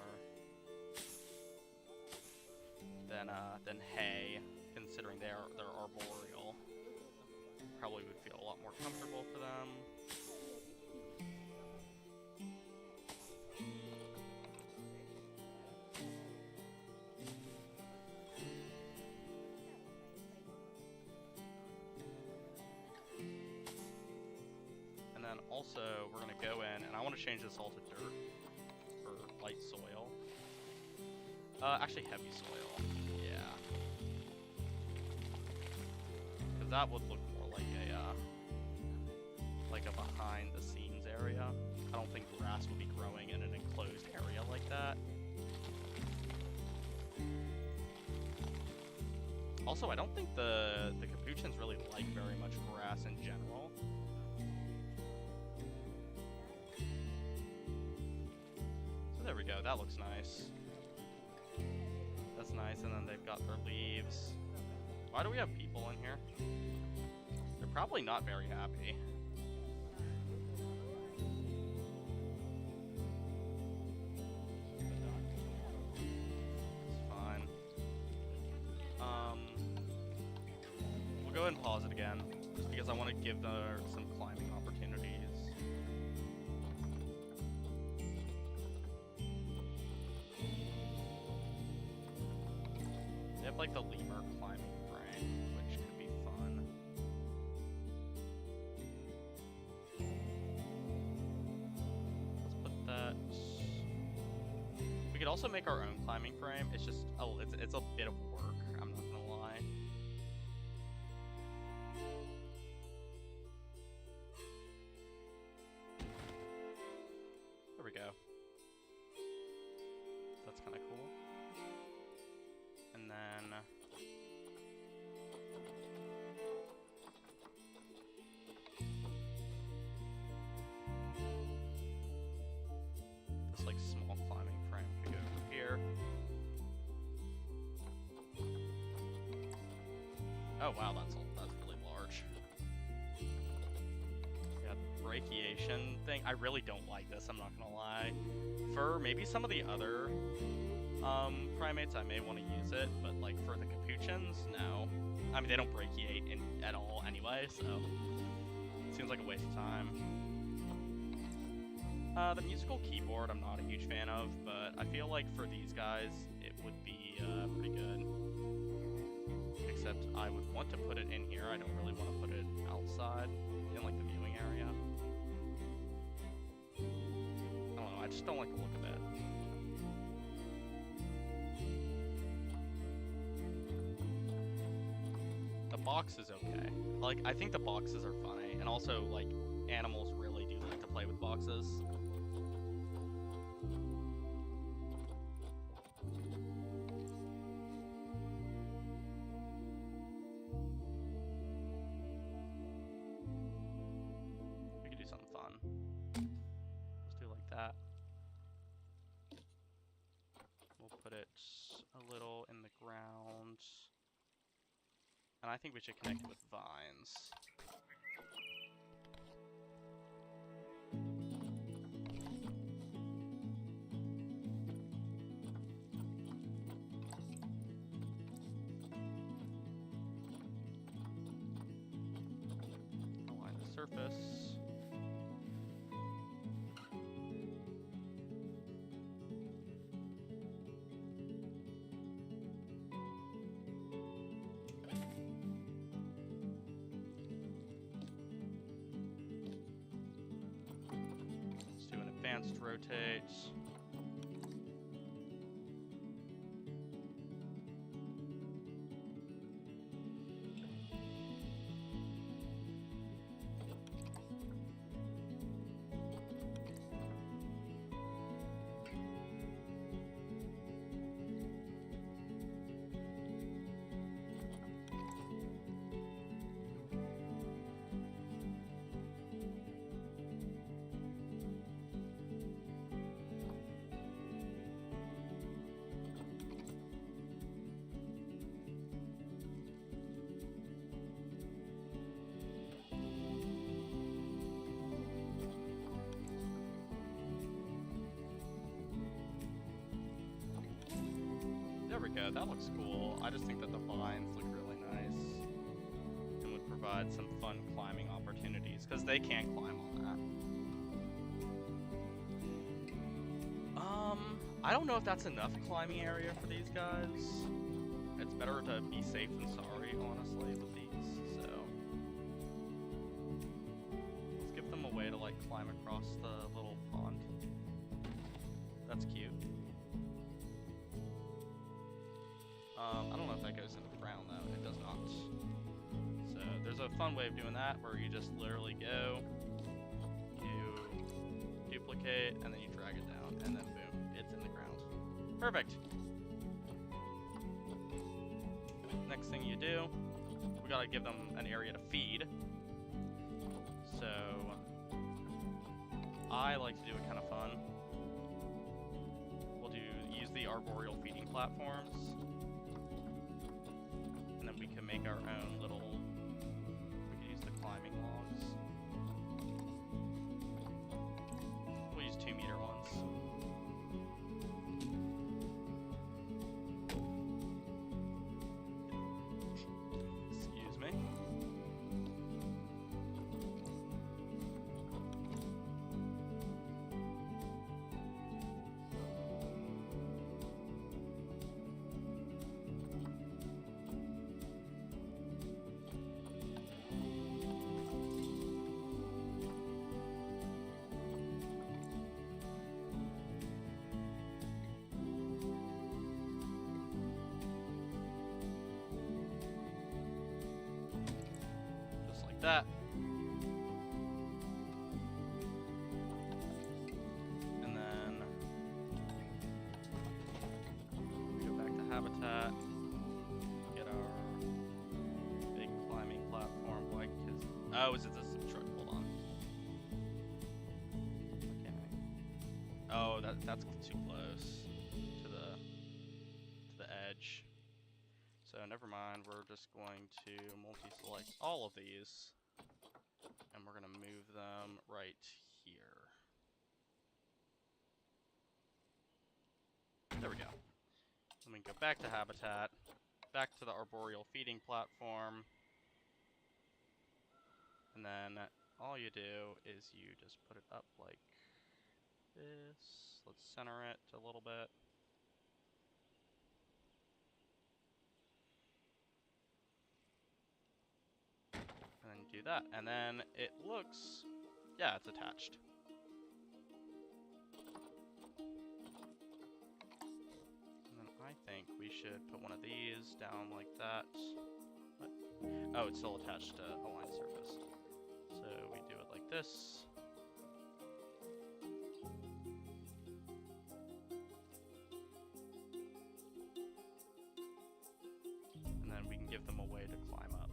than hay, considering they're arboreal. Probably would feel a lot more comfortable for them. And then also, we're gonna go in, and I want to change this all to dirt, or light soil. Actually heavy soil, yeah. Because that would look more like a behind-the-scenes area. I don't think grass would be growing in an enclosed area like that. Also, I don't think the capuchins really like very much grass in general. So there we go, that looks nice. That's nice, and then they've got their leaves. Why do we have people in here? They're probably not very happy. It's fine. We'll go ahead and pause it again, just because I want to give some climbing opportunities. They have like the lemur climbing frame, which could be fun. Let's put that. We could also make our own climbing frame. It's just it's a bit of work. I'm not gonna lie. There we go. That's kind of cool. And then this like small climbing frame could go here. Oh wow, that's really large. Yeah, the brachiation thing. I really don't like this, I'm not gonna lie. For maybe some of the other primates, I may want to use it, but like for the capuchins, no. I mean, they don't brachiate at all anyway, so it seems like a waste of time. The musical keyboard I'm not a huge fan of, but I feel like for these guys, it would be pretty good. Except I would want to put it in here. I don't really want to put it outside in like the viewing area. I don't know, I just don't like the look of it. The box is okay. Like, I think the boxes are funny, and also, like, animals really do like to play with boxes. We could do something fun. Let's do like that. We'll put it a little in the ground. And I think we should connect it with vines. Align the surface. Advanced rotate. we go. That looks cool. I just think that the vines look really nice and would provide some fun climbing opportunities because they can't climb on that. I don't know if that's enough climbing area for these guys. It's better to be safe than sorry, honestly, with these, so. Let's give them a way to, like, climb across the little pond. That's cute. I don't know if that goes into the ground, though. It does not. So, there's a fun way of doing that, where you just literally go, you duplicate, and then you drag it down, and then boom, it's in the ground. Perfect! Next thing you do, we gotta give them an area to feed. So, I like to do it kind of fun. We'll use the arboreal feeding platforms, and then we can make our own little. We can use the climbing logs. We'll use 2-meter ones. Excuse me. Just like that. And then we go back to habitat, get our big climbing platform, like his. Oh, is it this truck? Hold on. Okay. Oh, that's too close to the edge. So never mind, we're just going to multi-select all of these, and we're gonna move them right here. There we go. Then we can go back to habitat, back to the arboreal feeding platform, and then all you do is you just put it up like this. Let's center it a little bit. And then do that, and then it looks, yeah, it's attached. And then I think we should put one of these down like that. What? Oh, it's still attached to a line surface. So we do it like this. And then we can give them a way to climb up.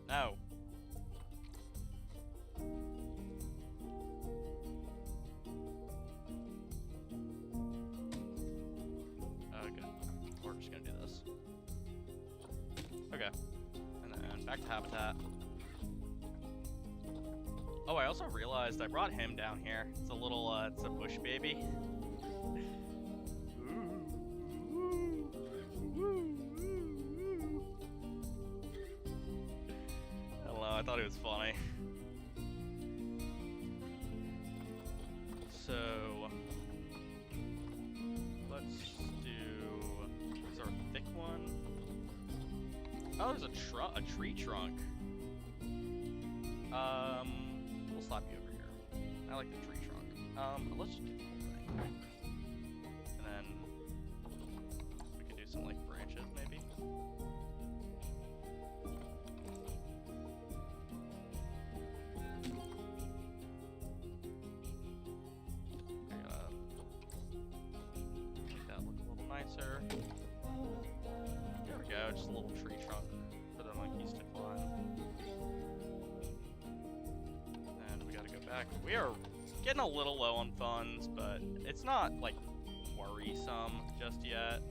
No. Okay. We're just gonna do this. Okay. And then back to habitat. Oh, I also realized I brought him down here. It's a little, it's a bush baby. I thought it was funny. So let's do. Is there a thick one? Oh, there's a tree trunk. We'll slap you over here. I like the tree trunk. Let's just do the whole thing. And then we can do some like branches maybe. Make that look a little nicer. There we go, just a little tree trunk for the monkeys to climb. And we gotta go back. We are getting a little low on funds, but it's not like worrisome just yet.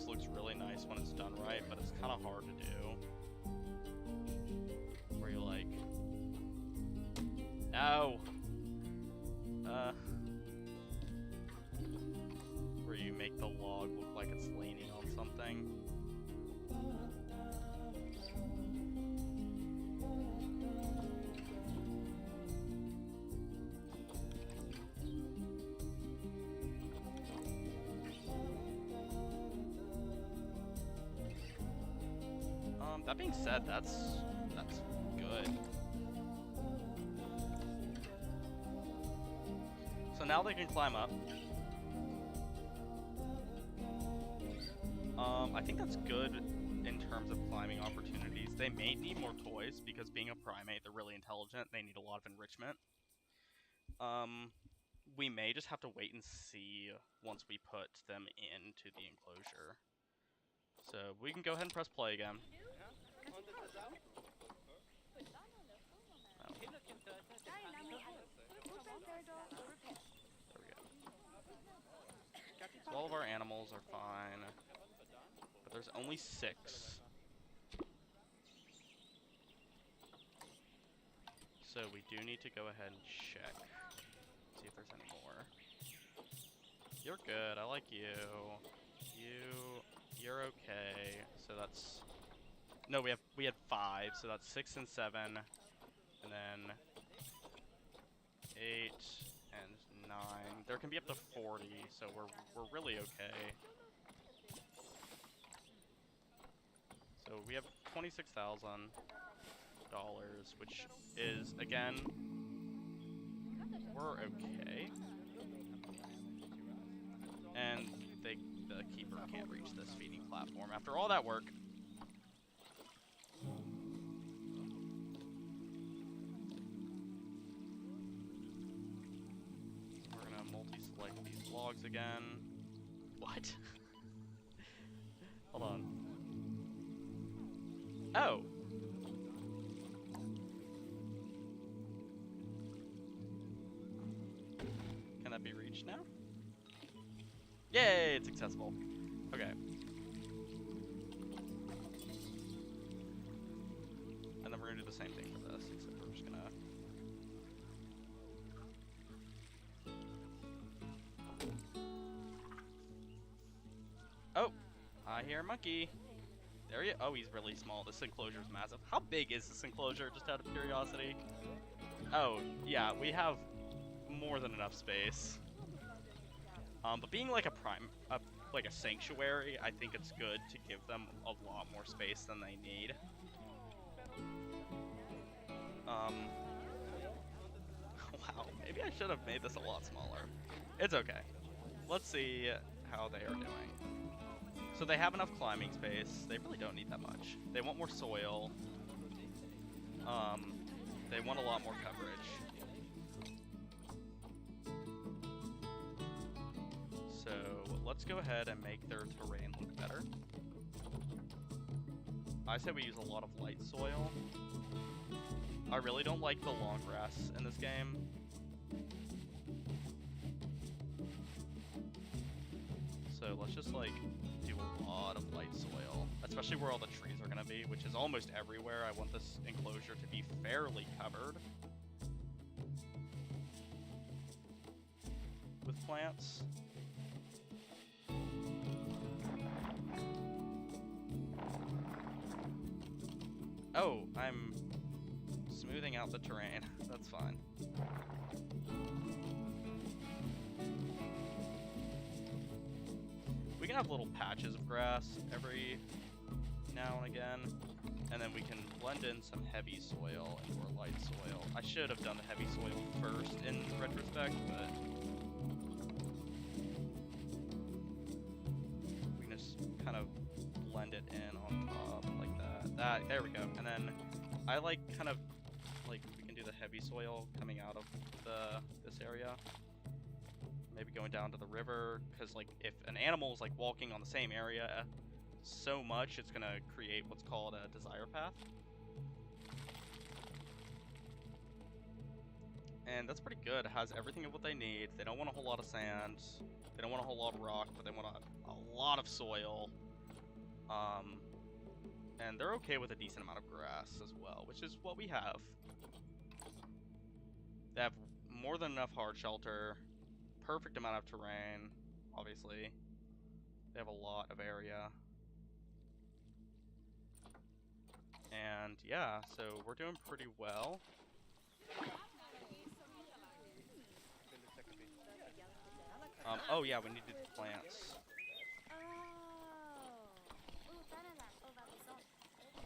always looks really nice when it's done right, but it's kind of hard to do. Where you're like, no! Where you make the log look like it's leaning on something. That being said, that's good. So now they can climb up. I think that's good in terms of climbing opportunities. They may need more toys because being a primate, they're really intelligent. They need a lot of enrichment. We may just have to wait and see once we put them into the enclosure. So we can go ahead and press play again. Oh. There we go. So all of our animals are fine, but there's only 6. So we do need to go ahead and check, see if there's any more. You're good, I like you. You're okay. So that's, no, we had 5, so that's 6 and 7, and then 8 and 9. There can be up to 40, so we're really okay. So we have $26,000, which is, again, we're okay. And the keeper can't reach this feeding platform after all that work. We're gonna multi-select these logs again. What? Hold on. Oh! Can that be reached now? Yay, it's accessible. Okay. And then we're gonna do the same thing for this, except we're just gonna... Oh! I hear a monkey. There you... Oh, he's really small. This enclosure's massive. How big is this enclosure, just out of curiosity? Oh, yeah, we have more than enough space. But being like a like a sanctuary, I think it's good to give them a lot more space than they need. Wow, maybe I should have made this a lot smaller. It's okay. Let's see how they are doing. So they have enough climbing space. They really don't need that much. They want more soil. They want a lot more coverage. So let's go ahead and make their terrain look better. I say we use a lot of light soil. I really don't like the long grass in this game. So let's just like do a lot of light soil, especially where all the trees are gonna be, which is almost everywhere. I want this enclosure to be fairly covered with plants. Oh, I'm smoothing out the terrain. That's fine. We can have little patches of grass every now and again, and then we can blend in some heavy soil into our light soil. I should have done the heavy soil first in retrospect, but we can just kind of blend it in on top like that. There we go. And then I like kind of like we can do the heavy soil coming out of this area. Maybe going down to the river, because like if an animal is like walking on the same area so much, it's gonna create what's called a desire path. And that's pretty good. It has everything of what they need. They don't want a whole lot of sand. They don't want a whole lot of rock, but they want a lot of soil. And they're okay with a decent amount of grass as well, which is what we have. They have more than enough hard shelter, perfect amount of terrain, obviously. They have a lot of area. And yeah, so we're doing pretty well. Oh yeah, we need to do plants.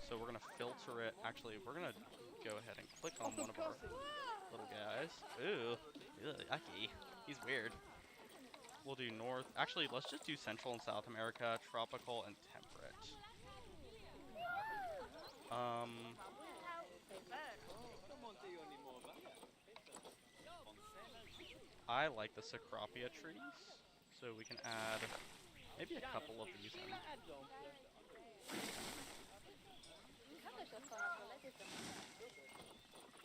So we're gonna filter it. Actually, we're gonna go ahead and click on one of our little guys. Ooh, yucky. He's weird. We'll do north. Actually, let's just do Central and South America, tropical and temperate. I like the Cecropia trees, so we can add maybe a couple of these in.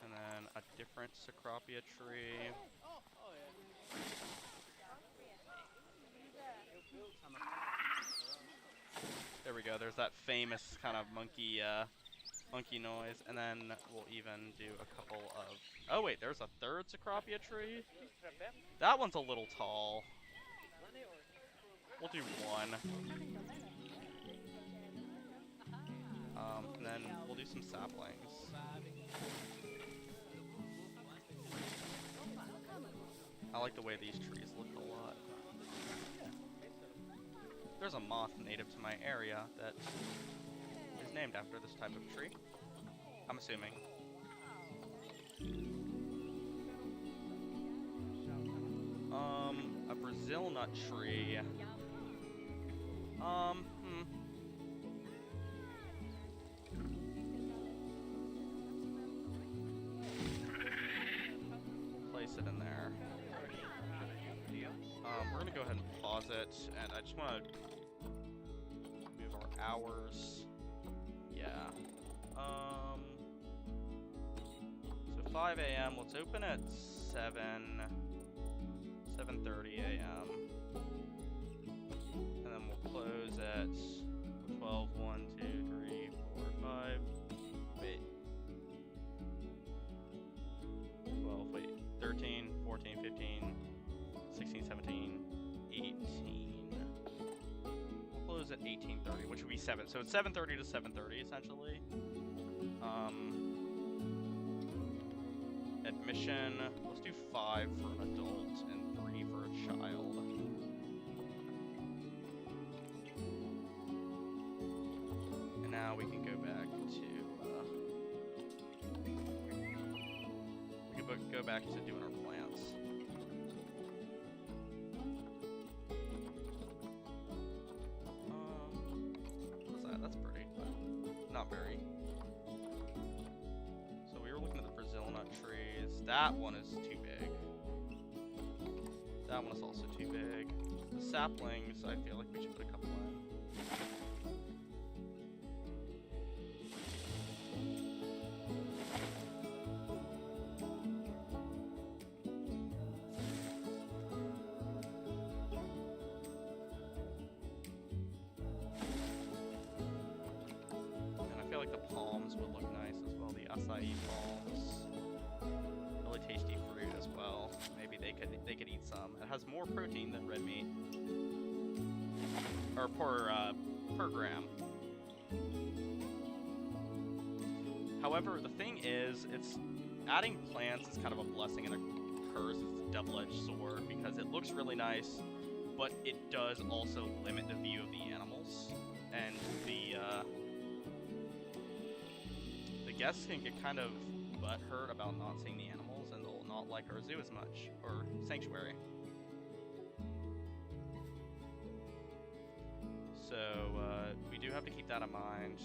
And then a different Cecropia tree. There we go, there's that famous kind of monkey noise. And then we'll even do a couple of... Oh wait, there's a third Cecropia tree? That one's a little tall. We'll do one. And then we'll do some saplings. I like the way these trees look a lot. There's a moth native to my area that is named after this type of tree, I'm assuming. A Brazil nut tree. Place it in there. We're gonna go ahead and pause it, and I just want to move our hours. Yeah. So 5 a.m. Let's open at 7:30 a.m. And then we'll close at 12, 1, 2, 3, 4, 5. Wait. 12, wait. 13, 14, 15, 16, 17, 18. We'll close at 18:30, which would be 7. So it's 7:30 to 7:30 essentially. Admission, let's do 5 for an adult and 3 for a child. And now we can go back to go back to doing our plants. What's that? That's pretty, but not very. So we were looking at the Brazil nut trees. That one is too big. That one is also too big. The saplings, I feel like we should put a couple in. Like the palms would look nice as well, the acai palms. Really tasty fruit as well. Maybe they could eat some. It has more protein than red meat, or per gram. However, the thing is, it's adding plants is kind of a blessing and a curse. It's a double-edged sword because it looks really nice, but it does also limit the view of the animals, and the guests can get kind of butthurt about not seeing the animals, and they'll not like our zoo as much, or sanctuary. So, we do have to keep that in mind.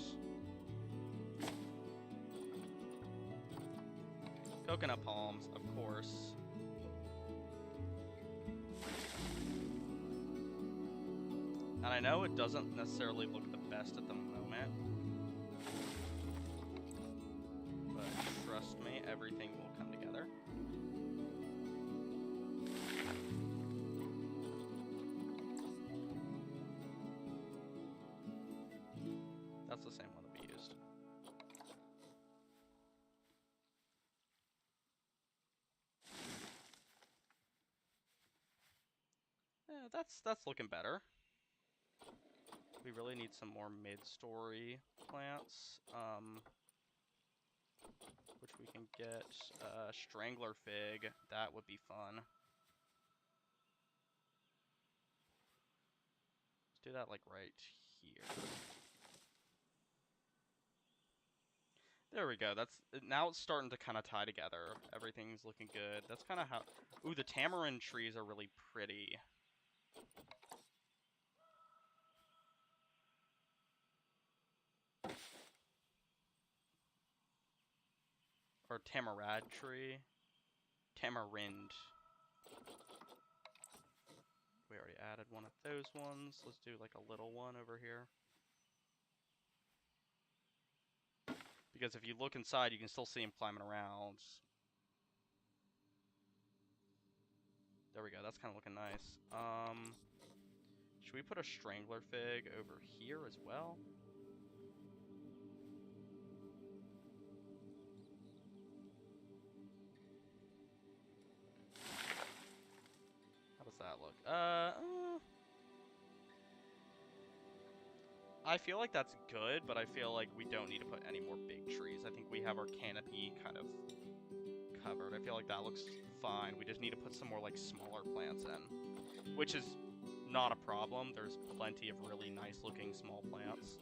Coconut palms, of course. And I know it doesn't necessarily look the best at the moment, but trust me, everything will come together. That's looking better. We really need some more mid-story plants, which we can get. Strangler fig, that would be fun. Let's do that like right here. There we go. Now it's starting to kind of tie together. Everything's looking good. That's kind of how. Ooh, the tamarind trees are really pretty. Or tamarad tree. Tamarind. We already added one of those ones. Let's do like a little one over here. Because if you look inside, you can still see him climbing around. There we go. That's kind of looking nice. Should we put a strangler fig over here as well? How does that look? I feel like that's good, but I feel like we don't need to put any more big trees. I think we have our canopy kind of covered. I feel like that looks fine. We just need to put some more like smaller plants in, which is not a problem. There's plenty of really nice looking small plants.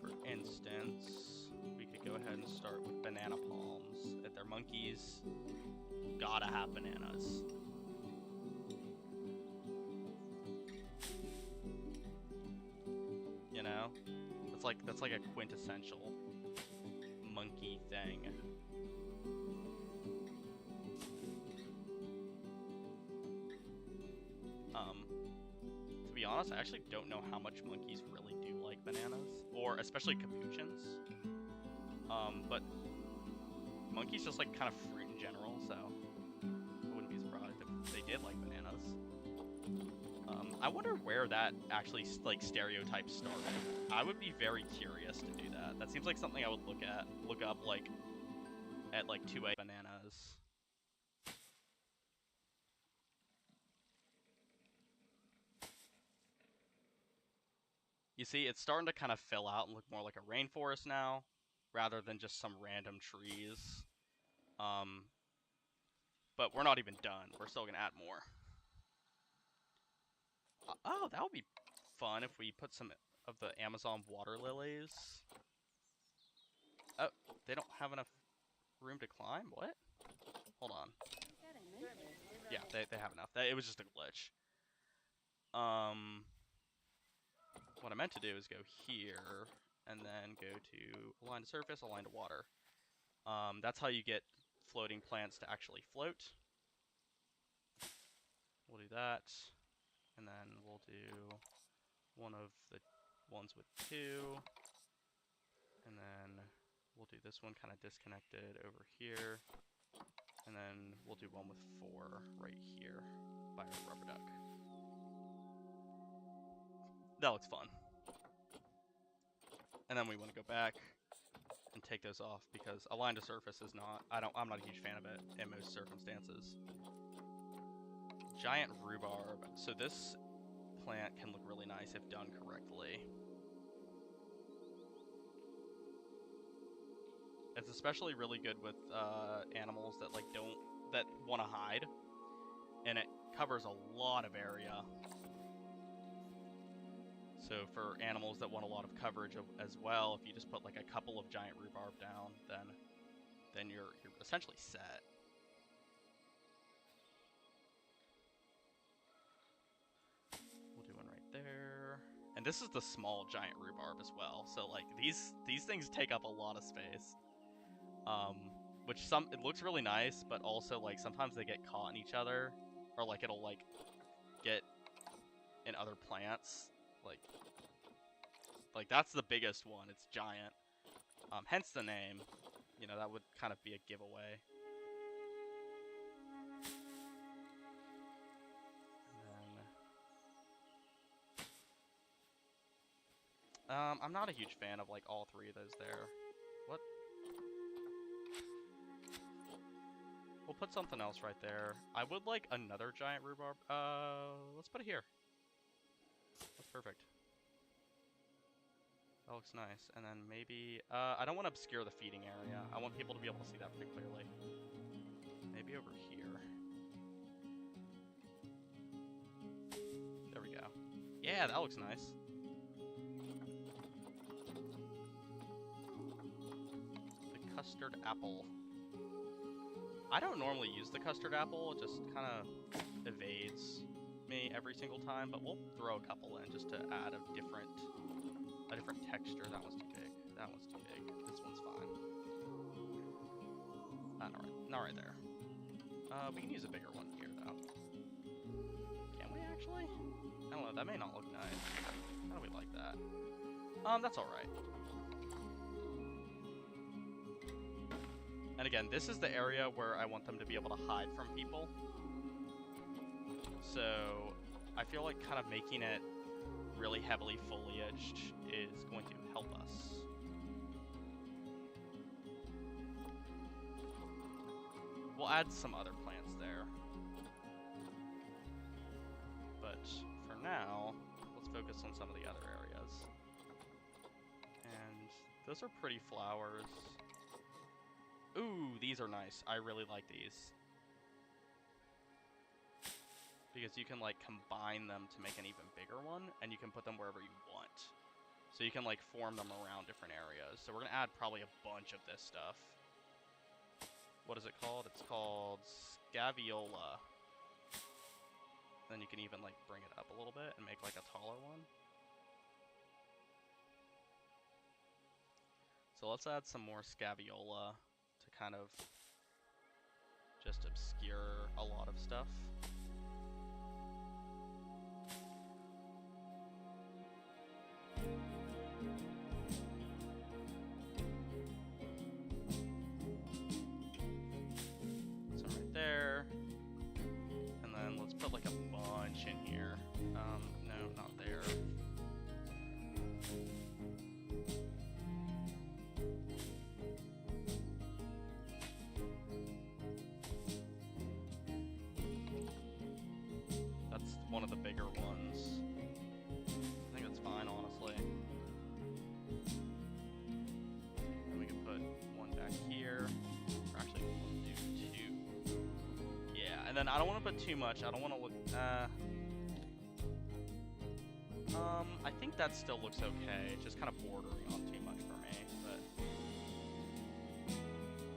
For instance, we could go ahead and start with banana palms. If they're monkeys, gotta have bananas. You know? That's like a quintessential monkey thing. To be honest, I actually don't know how much monkeys really do like bananas, or especially capuchins. But monkeys just like kind of fruit in general, so I wouldn't be surprised if they did like bananas. I wonder where that actually like stereotype started. I would be very curious to do that. That seems like something I would look up like at like 2 a.m. bananas. You see, it's starting to kind of fill out and look more like a rainforest now, rather than just some random trees. But we're not even done. We're still gonna add more. Oh, that would be fun if we put some of the Amazon water lilies. Oh, they don't have enough room to climb? What? Hold on. Yeah, they have enough. It was just a glitch. What I meant to do is go here, and then go to align to surface, align to water. That's how you get floating plants to actually float. We'll do that. And then we'll do one of the ones with 2. And then we'll do this one kind of disconnected over here. And then we'll do one with 4 right here by our rubber duck. That looks fun. And then we want to go back and take those off because align to surface is not, I'm not a huge fan of it in most circumstances. Giant rhubarb. So this plant can look really nice if done correctly. It's especially really good with animals that like that want to hide, and it covers a lot of area. So for animals that want a lot of coverage as well, if you just put like a couple of giant rhubarb down, then you're essentially set. We'll do one right there. And this is the small giant rhubarb as well. So like these things take up a lot of space. Which it looks really nice, but also like sometimes they get caught in each other, or like it'll like get in other plants. Like that's the biggest one. It's giant. Hence the name. You know, that would kind of be a giveaway. And then, I'm not a huge fan of like all 3 of those there. What? We'll put something else right there. I would like another giant rhubarb. Let's put it here. That's perfect. That looks nice. And then maybe, I don't want to obscure the feeding area. I want people to be able to see that pretty clearly. Maybe over here. There we go. Yeah, that looks nice. The custard apple. I don't normally use the custard apple, it just kind of evades me every single time, but we'll throw a couple in just to add a different texture. That one's too big. That one's too big. This one's fine. Not right there. We can use a bigger one here, though. Can we actually? I don't know, that may not look nice. How do we like that? That's alright. And again, this is the area where I want them to be able to hide from people. So, I feel like kind of making it really heavily foliaged is going to help us. We'll add some other plants there. But for now, let's focus on some of the other areas. And those are pretty flowers. Ooh, these are nice. I really like these. Because you can, like, combine them to make an even bigger one, and you can put them wherever you want. So you can, like, form them around different areas. So we're going to add probably a bunch of this stuff. What is it called? It's called Scaviola. Then you can even, like, bring it up a little bit and make, like, a taller one. So let's add some more Scaviola to kind of just obscure a lot of stuff. Some right there. And then let's put like a bunch in here. No, not there. That's one of the bigger ones. I think that's fine, honestly. And we can put one back here. Or actually, we'll do two. Yeah, and then I don't want to put too much. I don't want to look... I think that still looks okay. It's just kind of bordering on too much for me, but...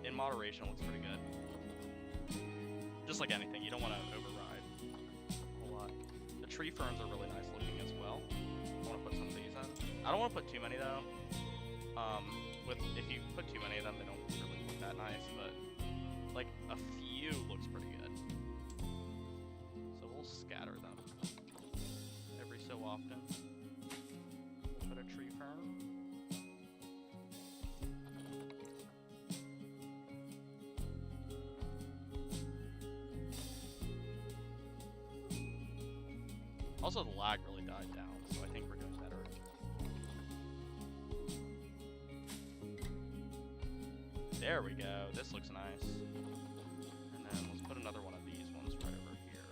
in moderation, it looks pretty good. Just like anything, you don't want to override a whole lot. The tree ferns are really nice looking as well. I want to put some of these in. I don't want to put too many though. If you put too many of them, they don't really look that nice, but like a few looks pretty good. So we'll scatter them every so often. We'll put a tree fern. Also, the lag really died down, so I think we're doing better. There we go. This looks nice. And then let's put another one of these ones right over here.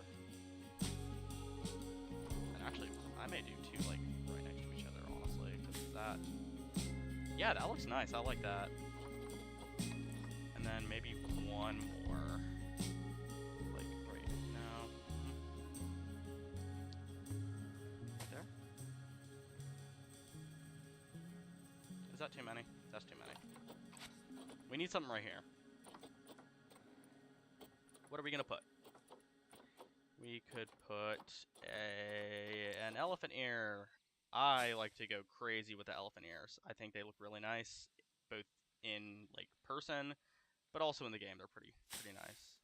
And actually, I may do two, like, right next to each other, honestly, because that... yeah, that looks nice. I like that. And then maybe one more. Like, right now. There? Is that too many? That's too many. We need something right here. What are we gonna put? We could put an elephant ear. I like to go crazy with the elephant ears. I think they look really nice, both in like person, but also in the game. They're pretty nice.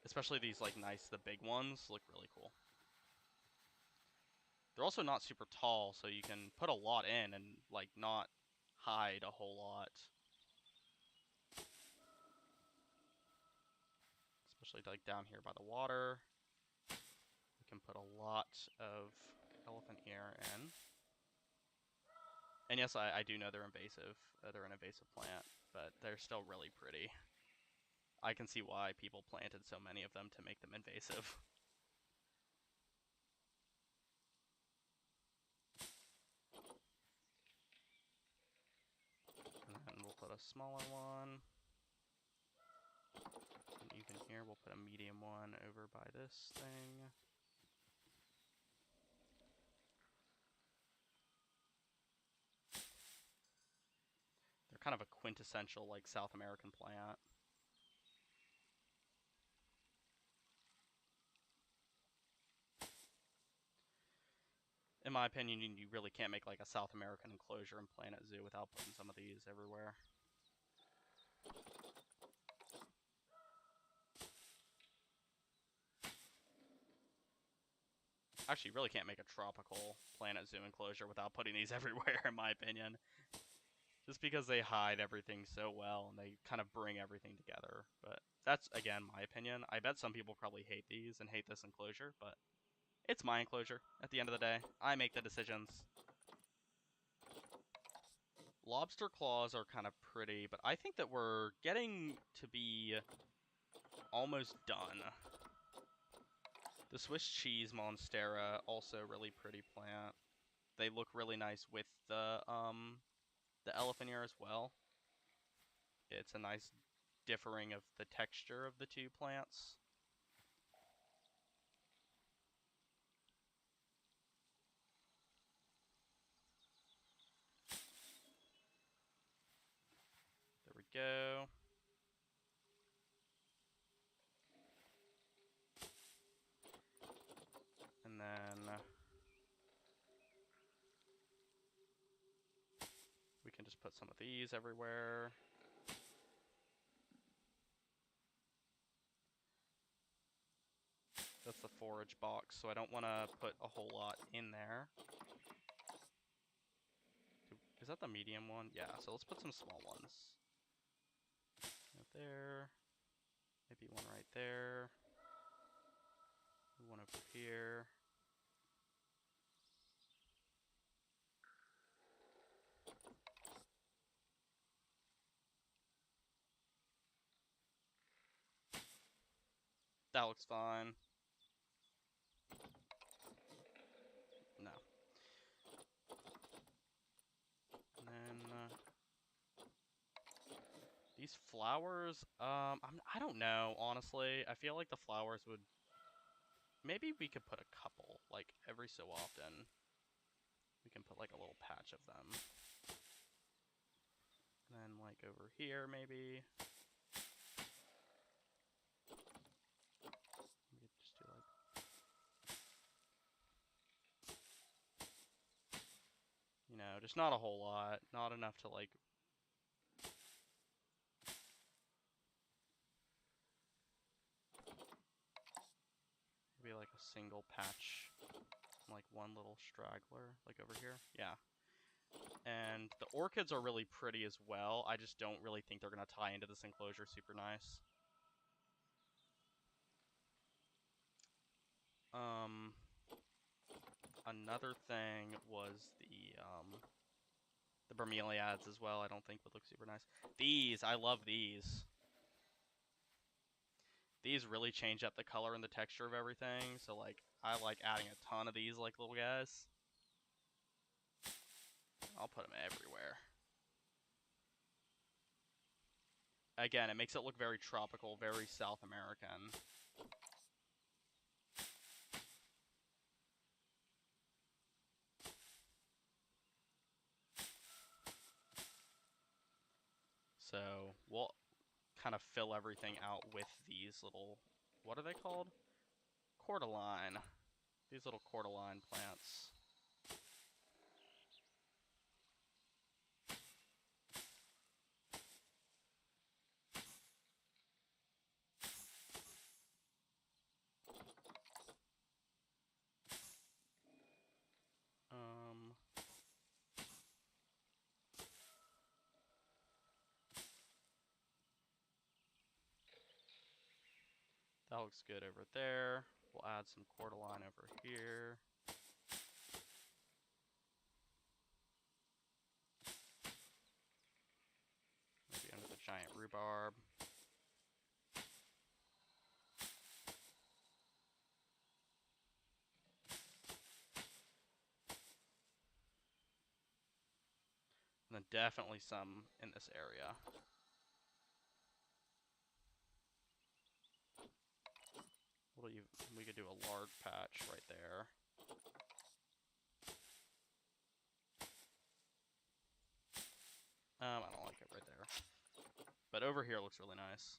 Especially these like nice, the big ones look really cool. They're also not super tall, so you can put a lot in and like not hide a whole lot. Especially like down here by the water. We can put a lot of elephant ear in. And yes, I do know they're invasive. They're an invasive plant. but they're still really pretty. I can see why people planted so many of them to make them invasive. And then we'll put a smaller one. And even here, we'll put a medium one over by this thing. They're kind of a quintessential, like, South American plant. In my opinion, you really can't make, like, a South American enclosure in Planet Zoo without putting some of these everywhere. Actually, you really can't make a tropical Planet Zoo enclosure without putting these everywhere, in my opinion. Just because they hide everything so well, and they kind of bring everything together. But that's, again, my opinion. I bet some people probably hate these and hate this enclosure, but it's my enclosure at the end of the day. I make the decisions. Lobster claws are kind of pretty, but I think that we're getting to be almost done. The Swiss cheese monstera, also really pretty plant. They look really nice with the elephant ear as well. It's a nice differing of the texture of the two plants. There we go. And then we can just put some of these everywhere. That's the forage box, so I don't want to put a whole lot in there. Is that the medium one? Yeah, so let's put some small ones. Right there. Maybe one right there. One over here. That looks fine. No. And then these flowers, I don't know, honestly. I feel like the flowers would... Maybe we could put a couple, like, every so often. We can put, like, a little patch of them. And then, like, over here, maybe. Maybe just do, like... You know, just not a whole lot. Not enough to, like... Maybe, like, a single patch. Like, one little straggler, like, over here. Yeah. And the orchids are really pretty as well. I just don't really think they're going to tie into this enclosure super nice. Another thing was the bromeliads as well. I don't think would look super nice. These, I love these. These really change up the color and the texture of everything. So, like, I like adding a ton of these, like, little guys. I'll put them everywhere. Again, it makes it look very tropical, very South American. So, we'll kind of fill everything out with these little... What are they called? Cordyline. These little cordyline plants. That looks good over there. We'll add some cordyline over here. Maybe under rhubarb. And then definitely some in this area. We could do a large patch right there. I don't like it right there. But over here looks really nice.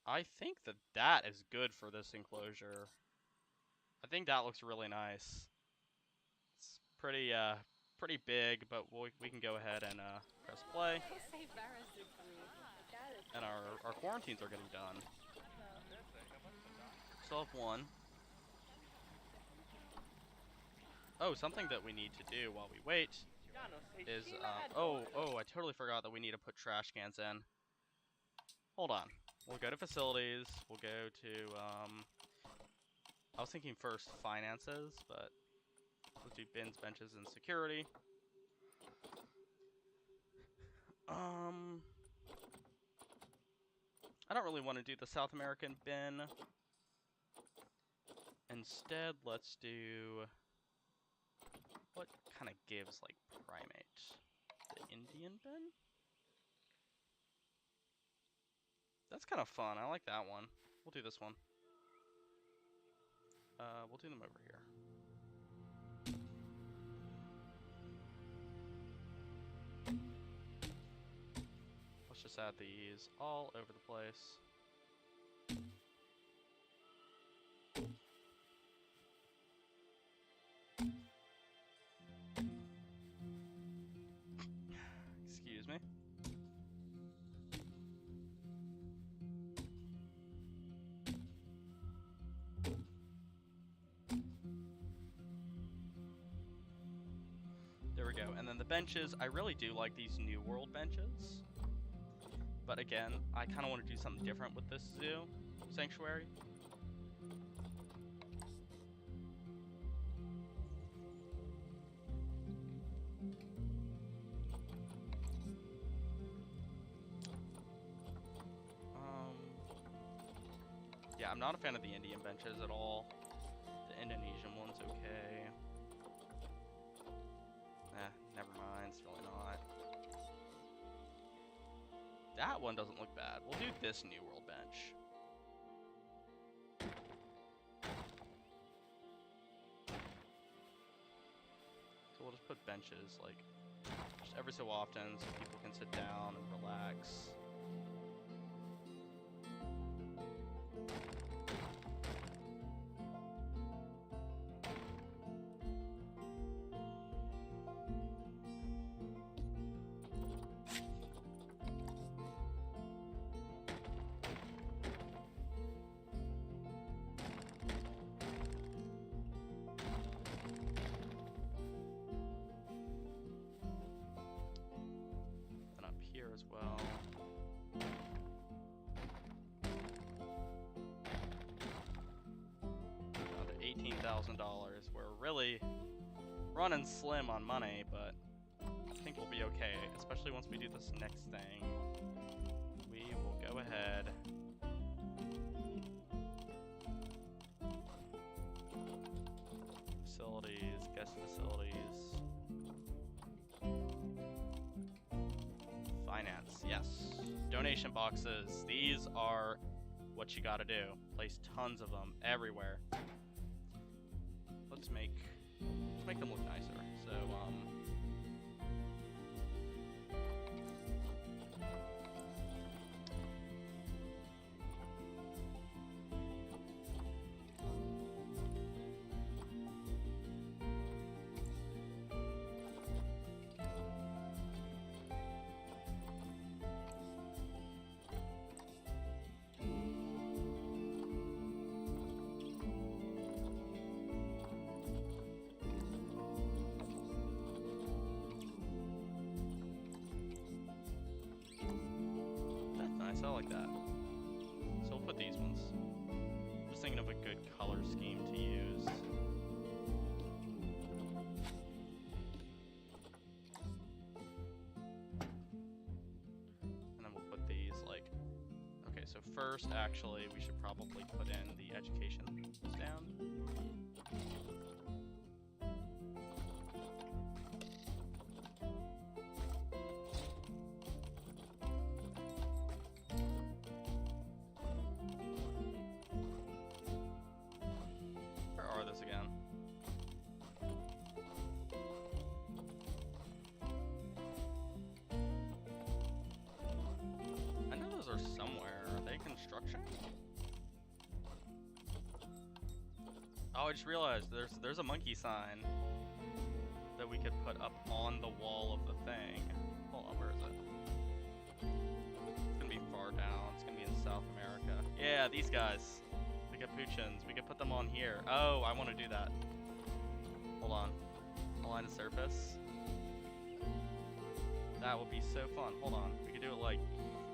I think that is good for this enclosure. I think that looks really nice. It's pretty big, but we can go ahead and press play. And our quarantines are getting done. Still have one. Oh, something that we need to do while we wait is oh, I totally forgot that we need to put trash cans in. Hold on. We'll go to facilities. We'll go to I was thinking first finances, but let's do bins, benches, and security. I don't really want to do the South American bin. Instead, let's do what kind of gives like primate? The Indian bin? That's kind of fun. I like that one. We'll do this one. We'll do them over here. Let's just add these all over the place. Excuse me. There we go. And then the benches, I really do like these New World benches. But again, I kind of want to do something different with this zoo sanctuary. Yeah, I'm not a fan of the Indian benches at all. The Indonesian one's okay. Never mind, it's really not. That one doesn't look bad. We'll do this New World bench. So we'll just put benches, like, just every so often so people can sit down and relax. As well. $18,000. We're really running slim on money, but I think we'll be okay, especially once we do this next thing. We will go ahead. Facilities, guest facilities. Finance, yes. Donation boxes. These are what you gotta do. Place tons of them everywhere. Let's make them look nicer. So, So I like that. So we'll put these ones. Just thinking of a good color scheme to use. And then we'll put these like... Okay, so first, actually, we should probably put in the education stand. Where are those again? I know those are somewhere. Are they construction? Oh, I just realized there's a monkey sign that we could put up on the wall of the thing. Hold on, where is it? It's gonna be far down. It's gonna be in South America. Yeah, these guys. The capuchins. We could put them on here. Oh, I want to do that. Hold on. Align the surface. That would be so fun. Hold on. We could do it like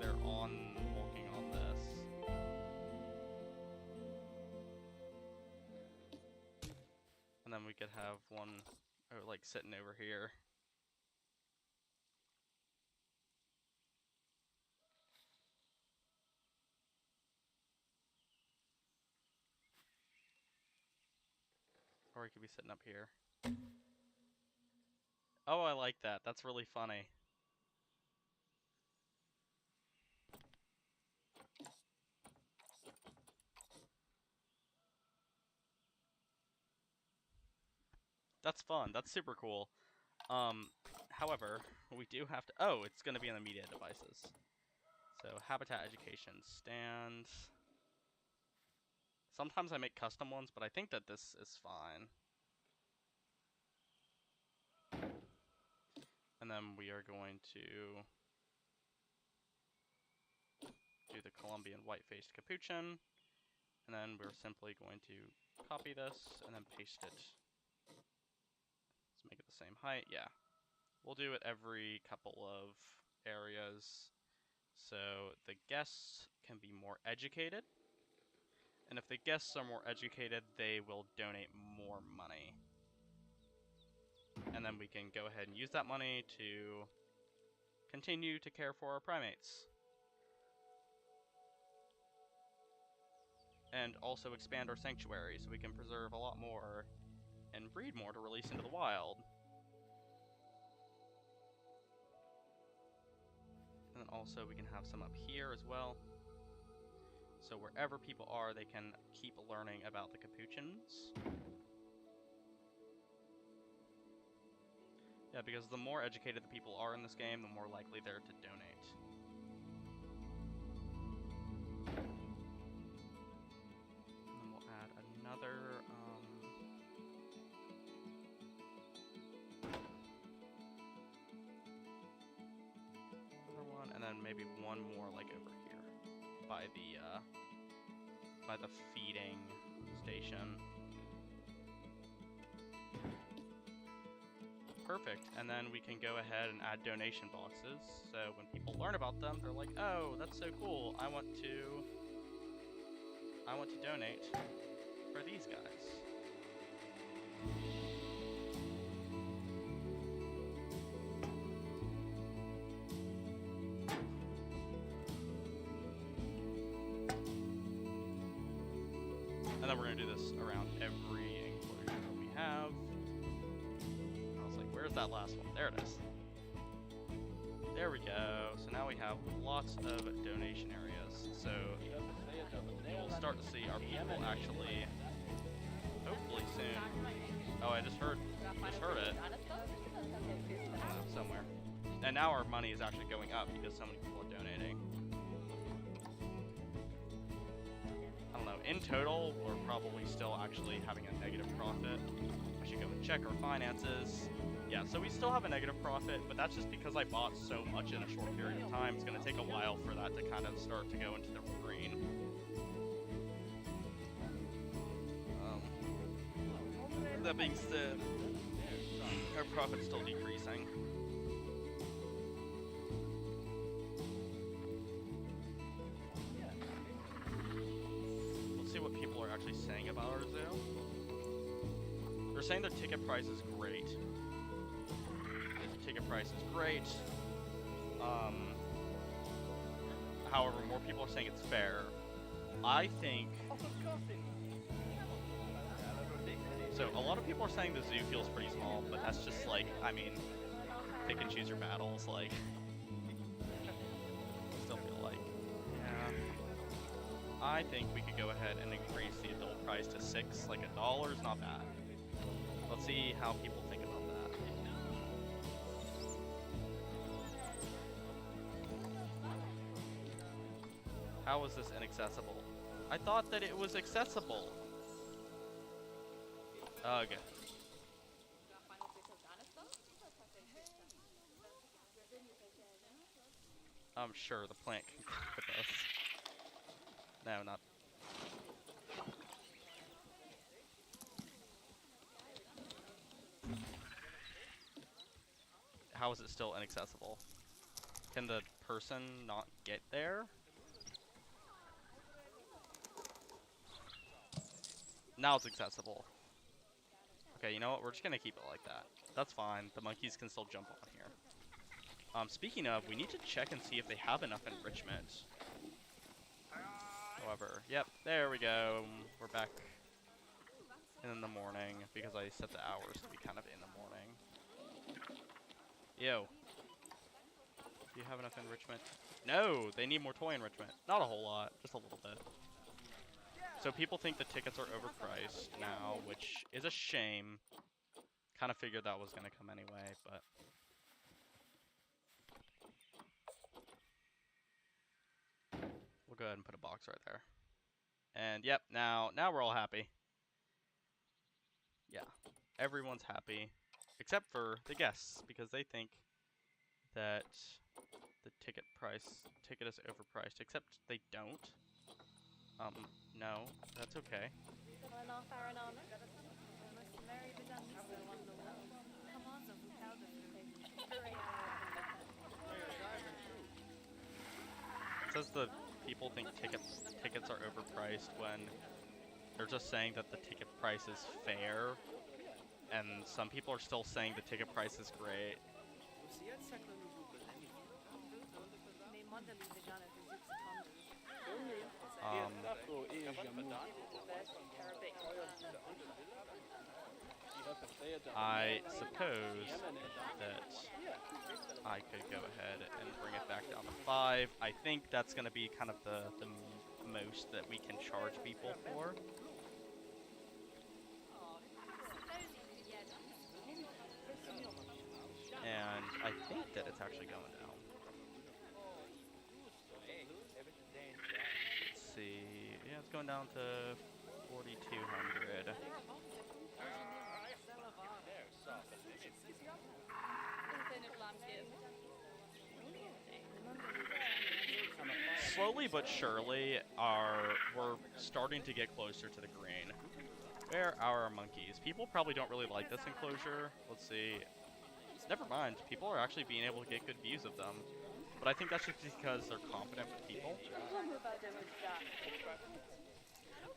they're on walking on this. And then we could have one like sitting over here. Or he could be sitting up here. Oh, I like that. That's really funny. That's fun. That's super cool. However, we do have to... Oh, it's going to be on the media devices. So, habitat education stand. Sometimes I make custom ones, but I think that this is fine. And then we are going to do the Colombian white-faced capuchin. And then we're simply going to copy this and then paste it. Let's make it the same height. Yeah. We'll do it every couple of areas. So the guests can be more educated. And if the guests are more educated, they will donate more money. And then we can go ahead and use that money to continue to care for our primates. And also expand our sanctuary so we can preserve a lot more and breed more to release into the wild. And then also we can have some up here as well. So wherever people are, they can keep learning about the capuchins. Yeah, because the more educated the people are in this game, the more likely they're to donate. And then we'll add another, one, and then maybe one more like over here by the feeding station. Perfect, and then we can go ahead and add donation boxes, so when people learn about them, they're like, oh, that's so cool, I want to donate for these guys. And then we're going to do this around every enclosure that we have. I was like, where's that last one? There it is. There we go. So now we have lots of donation areas. So we'll start to see our people actually, hopefully soon. Oh, I just heard it. I don't know, somewhere. And now our money is actually going up because so many people are donating. I don't know, in total, we're probably still actually having a negative profit. I should go and check our finances. Yeah, so we still have a negative profit, but that's just because I bought so much in a short period of time. It's going to take a while for that to kind of start to go into the green. That being said, our profit's still decreasing. people are actually saying about our zoo. They're saying their ticket price is great. The ticket price is great. However, more people are saying it's fair. I think... So, a lot of people are saying the zoo feels pretty small, but that's just like, I mean, pick and choose your battles, like... I still feel like, yeah... I think we could go ahead and increase the adult price to $6, like $1 is not bad. Let's see how people think about that. How is this inaccessible? I thought that it was accessible. Ugh. I'm sure the plant can cope with us. No, not. How is it still inaccessible? Can the person not get there? Now it's accessible. Okay, you know what? We're just gonna keep it like that. That's fine. The monkeys can still jump on here. Speaking of, we need to check and see if they have enough enrichment. However, yep, there we go. We're back in the morning because I set the hours to be kind of in the morning. Yo. Do you have enough enrichment? No, they need more toy enrichment. Not a whole lot, just a little bit. So people think the tickets are overpriced now, which is a shame. Kind of figured that was going to come anyway, but... We'll go ahead and put a box right there. And yep, now we're all happy. Yeah, everyone's happy. Except for the guests, because they think that the ticket is overpriced. Except they don't. No, that's okay. It says the people think tickets are overpriced when they're just saying that the ticket price is fair, and some people are still saying the ticket price is great. I suppose that I could go ahead and bring it back down to 5. I think that's going to be kind of the most that we can charge people for. And I think that it's actually going down. Let's see. Yeah, it's going down to 4,200. Slowly but surely, we're starting to get closer to the green. Where are our monkeys? People probably don't really like this enclosure. Let's see. Never mind. People are actually being able to get good views of them. But I think that's just because they're confident with people.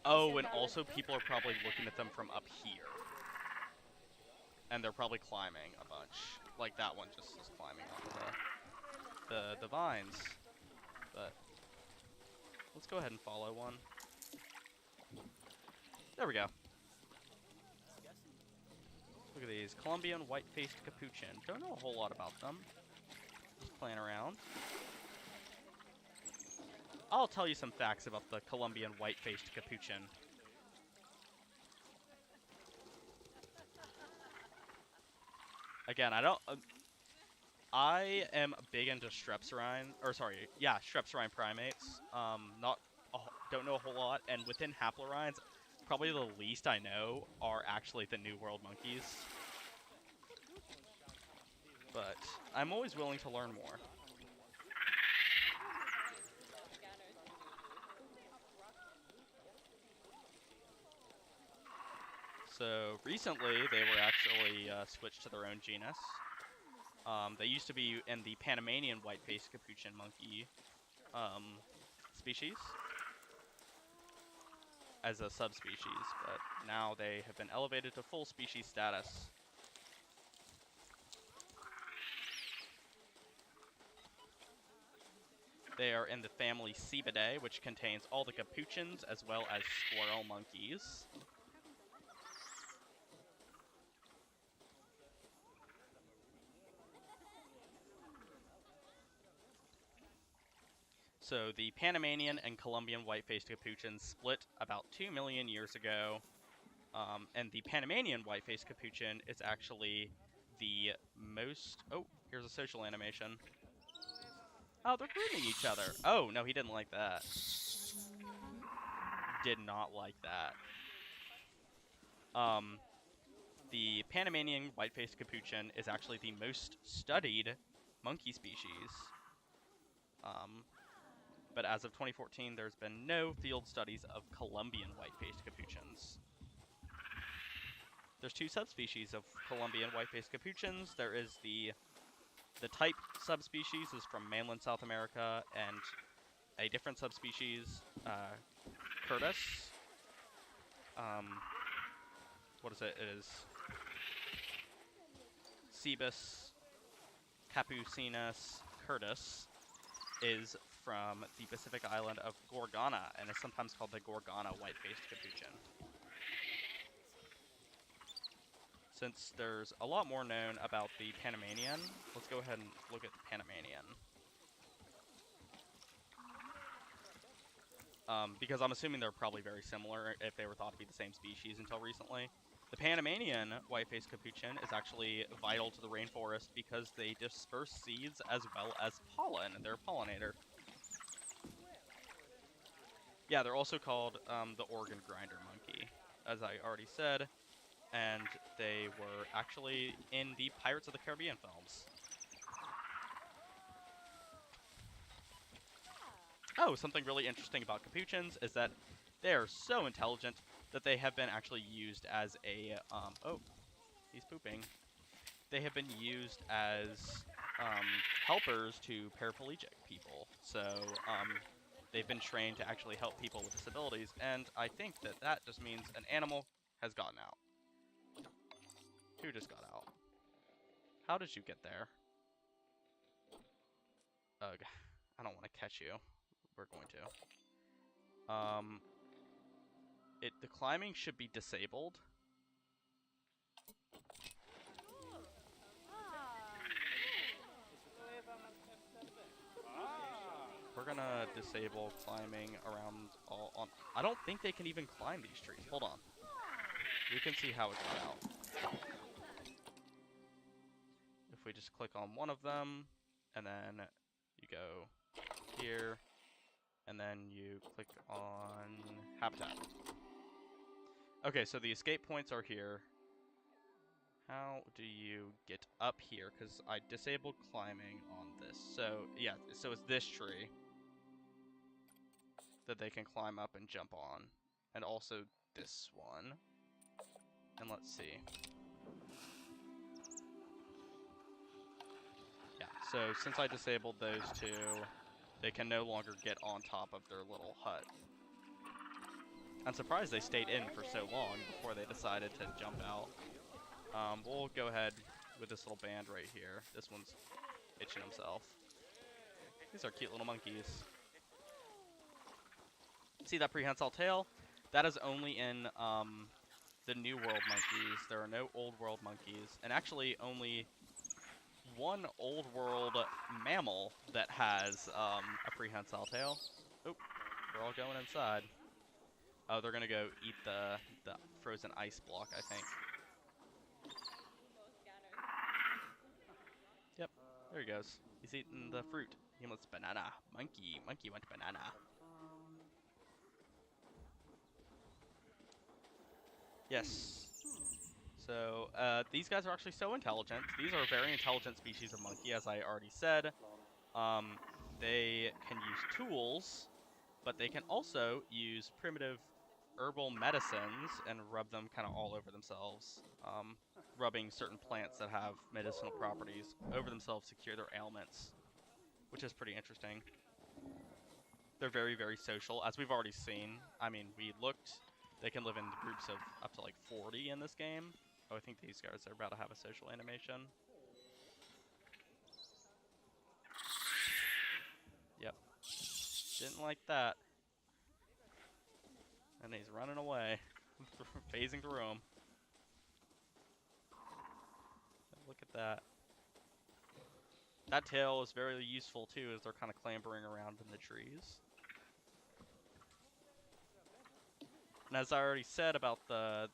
Oh, and also people are probably looking at them from up here. And they're probably climbing a bunch. Like that one just is climbing on the vines. But let's go ahead and follow one. There we go. Look at these. Colombian white-faced capuchin. Don't know a whole lot about them. Just playing around. I'll tell you some facts about the Colombian white-faced capuchin. Again, I am big into strepsirrhine primates. Don't know a whole lot, and within haplorhines, probably the least I know are actually the New World monkeys. But I'm always willing to learn more. So recently, they were actually switched to their own genus. They used to be in the Panamanian white-faced capuchin monkey species. as a subspecies, but now they have been elevated to full species status. They are in the family Cebidae, which contains all the capuchins as well as squirrel monkeys. So the Panamanian and Colombian white-faced capuchins split about 2 million years ago. And the Panamanian white-faced capuchin is actually the most... Oh, here's a social animation. Oh, they're grooming each other. Oh, no, he didn't like that. Did not like that. The Panamanian white-faced capuchin is actually the most studied monkey species. But as of 2014, there's been no field studies of Colombian white-faced capuchins. There's two subspecies of Colombian white-faced capuchins. There is the type subspecies is from mainland South America, and a different subspecies, Curtis. What is it? It is Cebus capucinus curtis, is from the Pacific island of Gorgona, and is sometimes called the Gorgona white-faced capuchin. Since there's a lot more known about the Panamanian, let's go ahead and look at the Panamanian. Because I'm assuming they're probably very similar if they were thought to be the same species until recently. The Panamanian white-faced capuchin is actually vital to the rainforest because they disperse seeds as well as pollen. They're a pollinator. Yeah, they're also called the organ grinder monkey, as I already said. And they were actually in the Pirates of the Caribbean films. Oh, something really interesting about capuchins is that they are so intelligent that they have been actually used as a, oh, he's pooping. They have been used as helpers to paraplegic people. So they've been trained to actually help people with disabilities, and I think that that just means an animal has gotten out. Who just got out? How did you get there? Ugh, I don't want to catch you. We're going to. The climbing should be disabled. We're gonna disable climbing around all on. I don't think they can even climb these trees. Hold on. We can see how it got out. If we just click on one of them, and then you go here, and then you click on habitat. Okay, so the escape points are here. How do you get up here? Because I disabled climbing on this. So, yeah, so it's this tree that they can climb up and jump on. And also this one. And let's see. Yeah, so since I disabled those two, they can no longer get on top of their little hut. I'm surprised they stayed in for so long before they decided to jump out. We'll go ahead with this little band right here. This one's itching himself. These are cute little monkeys. See that prehensile tail? That is only in the New World monkeys. There are no Old World monkeys. And actually only one Old World mammal that has a prehensile tail. Oh, they're all going inside. Oh, they're gonna go eat the frozen ice block, I think. Yep, there he goes. He's eating the fruit. He wants banana. Monkey wants banana. Yes. So, these guys are actually so intelligent. These are a very intelligent species of monkey, as I already said. They can use tools, but they can also use primitive herbal medicines and rub them kind of all over themselves. Rubbing certain plants that have medicinal properties over themselves to cure their ailments, which is pretty interesting. They're very, very social, as we've already seen. I mean, we looked They can live in groups of up to like 40 in this game. Oh, I think these guys are about to have a social animation. Yep. Didn't like that. And he's running away. Phasing through him. Look at that. That tail is very useful too, as they're kind of clambering around in the trees. And as I already said about the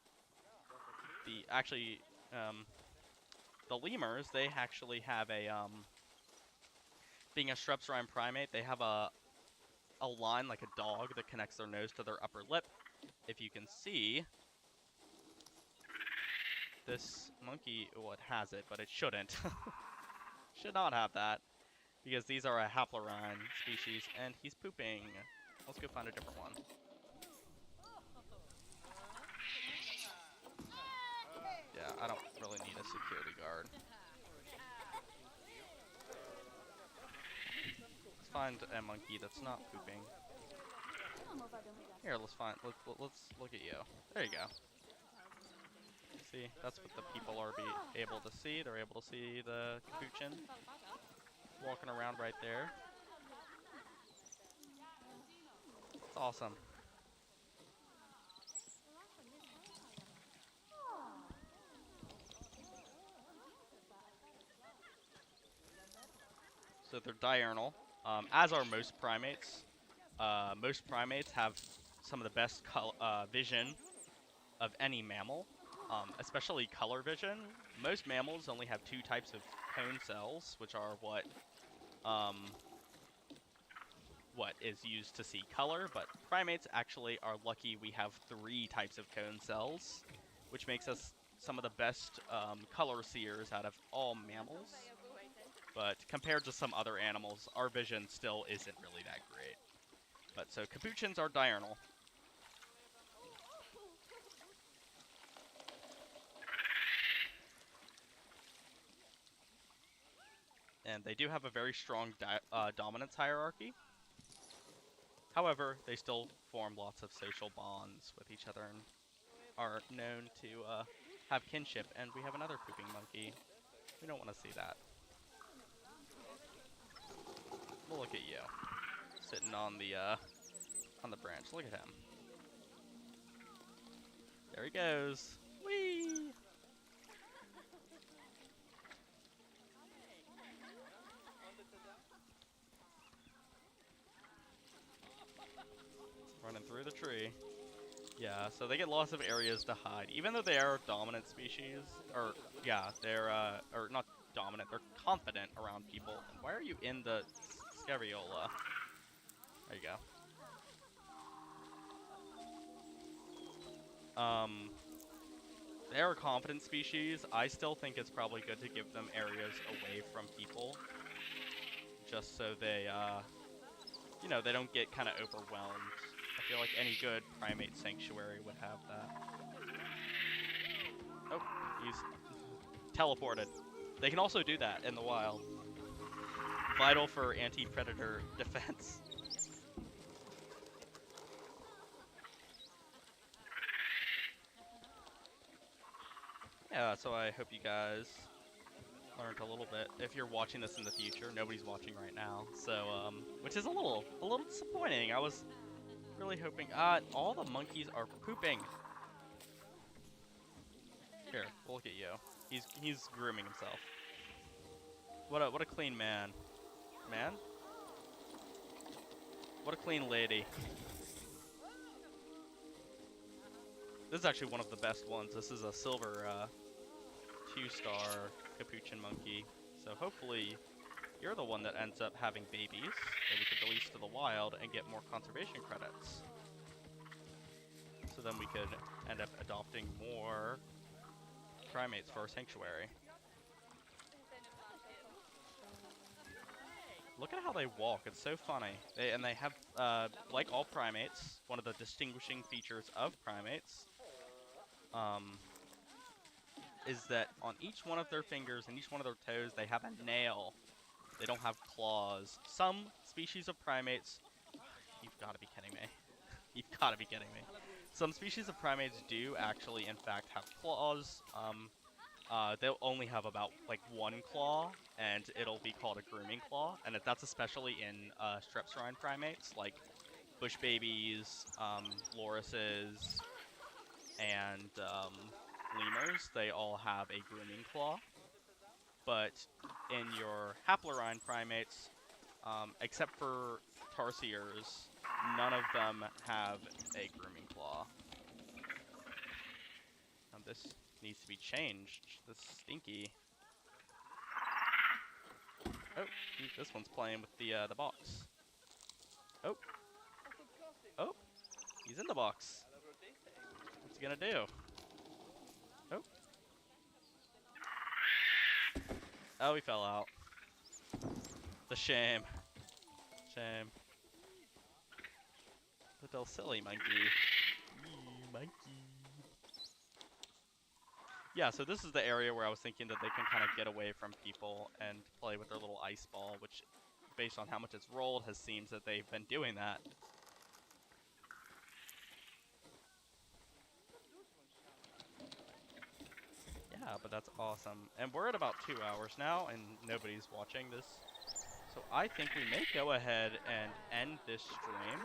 lemurs, they actually have a being a strepsirrhine primate, they have a line like a dog that connects their nose to their upper lip. If you can see, this monkey, well, it has it, but it shouldn't. Should not have that, because these are a haplorhine species, and he's pooping. Let's go find a different one. Yeah, I don't really need a security guard. Let's find a monkey that's not pooping. Here, let's look at you. There you go. See, that's what the people are able to see. They're able to see the capuchin walking around right there. It's awesome. So they're diurnal, as are most primates. Most primates have some of the best vision of any mammal, especially color vision. Most mammals only have 2 types of cone cells, which are what is used to see color, but primates actually are lucky we have 3 types of cone cells, which makes us some of the best color seers out of all mammals. But compared to some other animals, our vision still isn't really that great. But so capuchins are diurnal. And they do have a very strong dominance hierarchy. However, they still form lots of social bonds with each other and are known to have kinship. And we have another pooping monkey. We don't want to see that. We'll look at you, sitting on the branch. Look at him. There he goes. Whee! Running through the tree. Yeah, so they get lots of areas to hide. Even though they are dominant species, or, yeah, they're, or not dominant, they're confident around people. And why are you in the scabriola? There you go. They're a confident species. I still think it's probably good to give them areas away from people. Just so they, you know, they don't get kind of overwhelmed. I feel like any good primate sanctuary would have that. Oh, he's teleported. They can also do that in the wild. Vital for anti-predator defense. Yeah, so I hope you guys learned a little bit. If you're watching this in the future, nobody's watching right now, so which is a little disappointing. I was really hoping. All the monkeys are pooping. Here, we'll look at you. He's grooming himself. What a clean man. Man? What a clean lady. This is actually one of the best ones. This is a silver 2-star capuchin monkey. So hopefully you're the one that ends up having babies that we could release to the wild and get more conservation credits. So then we could end up adopting more primates for our sanctuary. Look at how they walk. It's so funny. They have, like all primates, one of the distinguishing features of primates is that on each one of their fingers and each one of their toes, they have a nail. They don't have claws. Some species of primates, you've got to be kidding me. You've got to be kidding me. Some species of primates do actually, in fact, have claws. They'll only have about like one claw, and it'll be called a grooming claw, and that's especially in strepsirrhine primates like bush babies, lorises, and lemurs. They all have a grooming claw, but in your haplorhine primates, except for tarsiers, none of them have a grooming claw. Now this needs to be changed. This is stinky. Oh, this one's playing with the box. Oh, oh, he's in the box. What's he gonna do? Oh, oh, he fell out. The shame. Shame. Little silly monkey. Monkey. Yeah, so this is the area where I was thinking that they can kind of get away from people and play with their little ice ball, which, based on how much it's rolled, has seems that they've been doing that. Yeah, but that's awesome. And we're at about 2 hours now, and nobody's watching this. So I think we may go ahead and end this stream.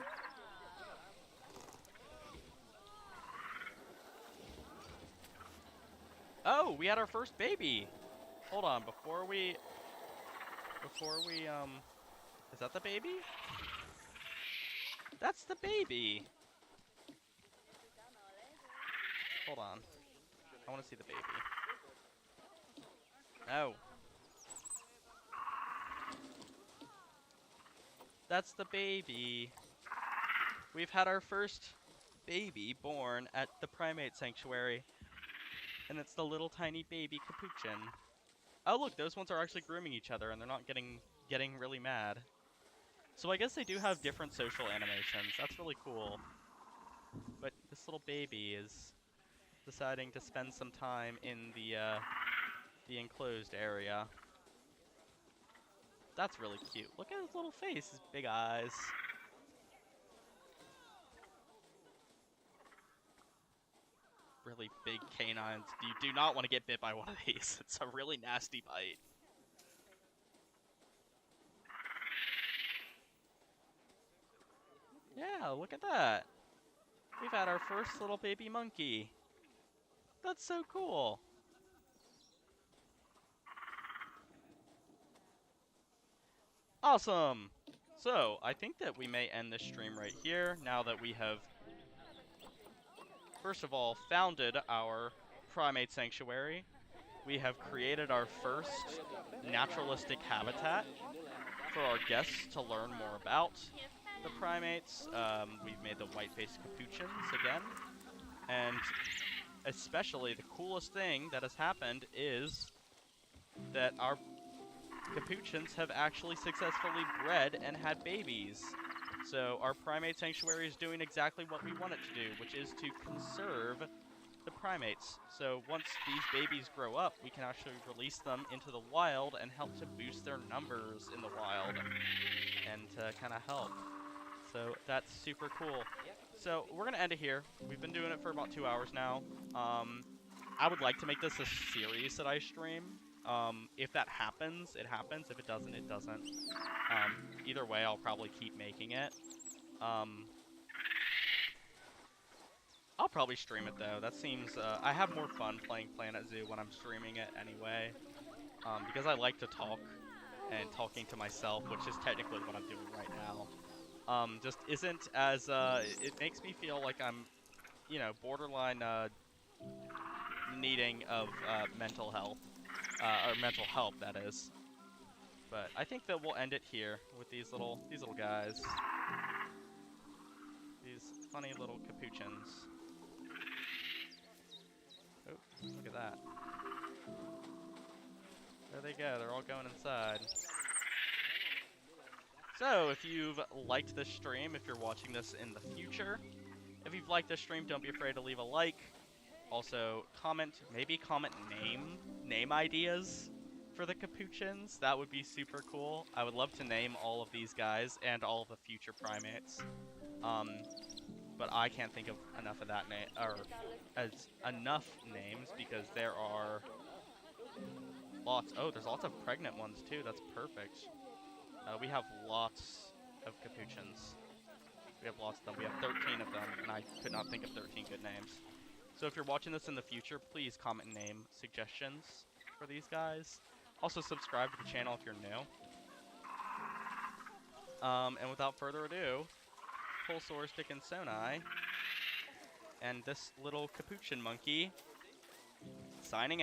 Oh, we had our first baby! Hold on, before we, is that the baby? That's the baby! Hold on. I want to see the baby. Oh. That's the baby. We've had our first baby born at the Primate Sanctuary. And it's the little tiny baby capuchin. Oh look, those ones are actually grooming each other and they're not getting really mad. So I guess they do have different social animations. That's really cool. But this little baby is deciding to spend some time in the enclosed area. That's really cute. Look at his little face, his big eyes. Really big canines. You do not want to get bit by one of these. It's a really nasty bite. Yeah, look at that. We've had our first little baby monkey. That's so cool. Awesome. So, I think that we may end this stream right here now that we have, first of all, founded our Primate Sanctuary. We have created our first naturalistic habitat for our guests to learn more about the primates. We've made the white-faced capuchins again. And especially the coolest thing that has happened is that our capuchins have actually successfully bred and had babies. So our primate sanctuary is doing exactly what we want it to do, which is to conserve the primates. So once these babies grow up, we can actually release them into the wild and help to boost their numbers in the wild and to kind of help. So that's super cool. So we're going to end it here. We've been doing it for about 2 hours now. I would like to make this a series that I stream. If that happens, it happens. If it doesn't, it doesn't. Either way, I'll probably keep making it. I'll probably stream it though. That seems, I have more fun playing Planet Zoo when I'm streaming it anyway. Because I like to talk, and talking to myself, which is technically what I'm doing right now. Just isn't as, it makes me feel like I'm, you know, borderline, needing of, mental health. Or mental help, that is. But I think that we'll end it here with these little guys. These funny little capuchins. Oh, look at that. There they go, they're all going inside. So, if you've liked this stream, if you're watching this in the future, if you've liked this stream, don't be afraid to leave a like. Also, maybe comment name ideas for the capuchins. That would be super cool. I would love to name all of these guys and all of the future primates. but I can't think of enough of that name or as enough names because there are lots. Oh, there's lots of pregnant ones too. That's perfect. We have lots of capuchins. We have lots of them. We have 13 of them, and I could not think of 13 good names. So if you're watching this in the future, please comment name suggestions for these guys. Also subscribe to the channel if you're new. And without further ado, Pulsaurus Dickinsoni and this little capuchin monkey signing out.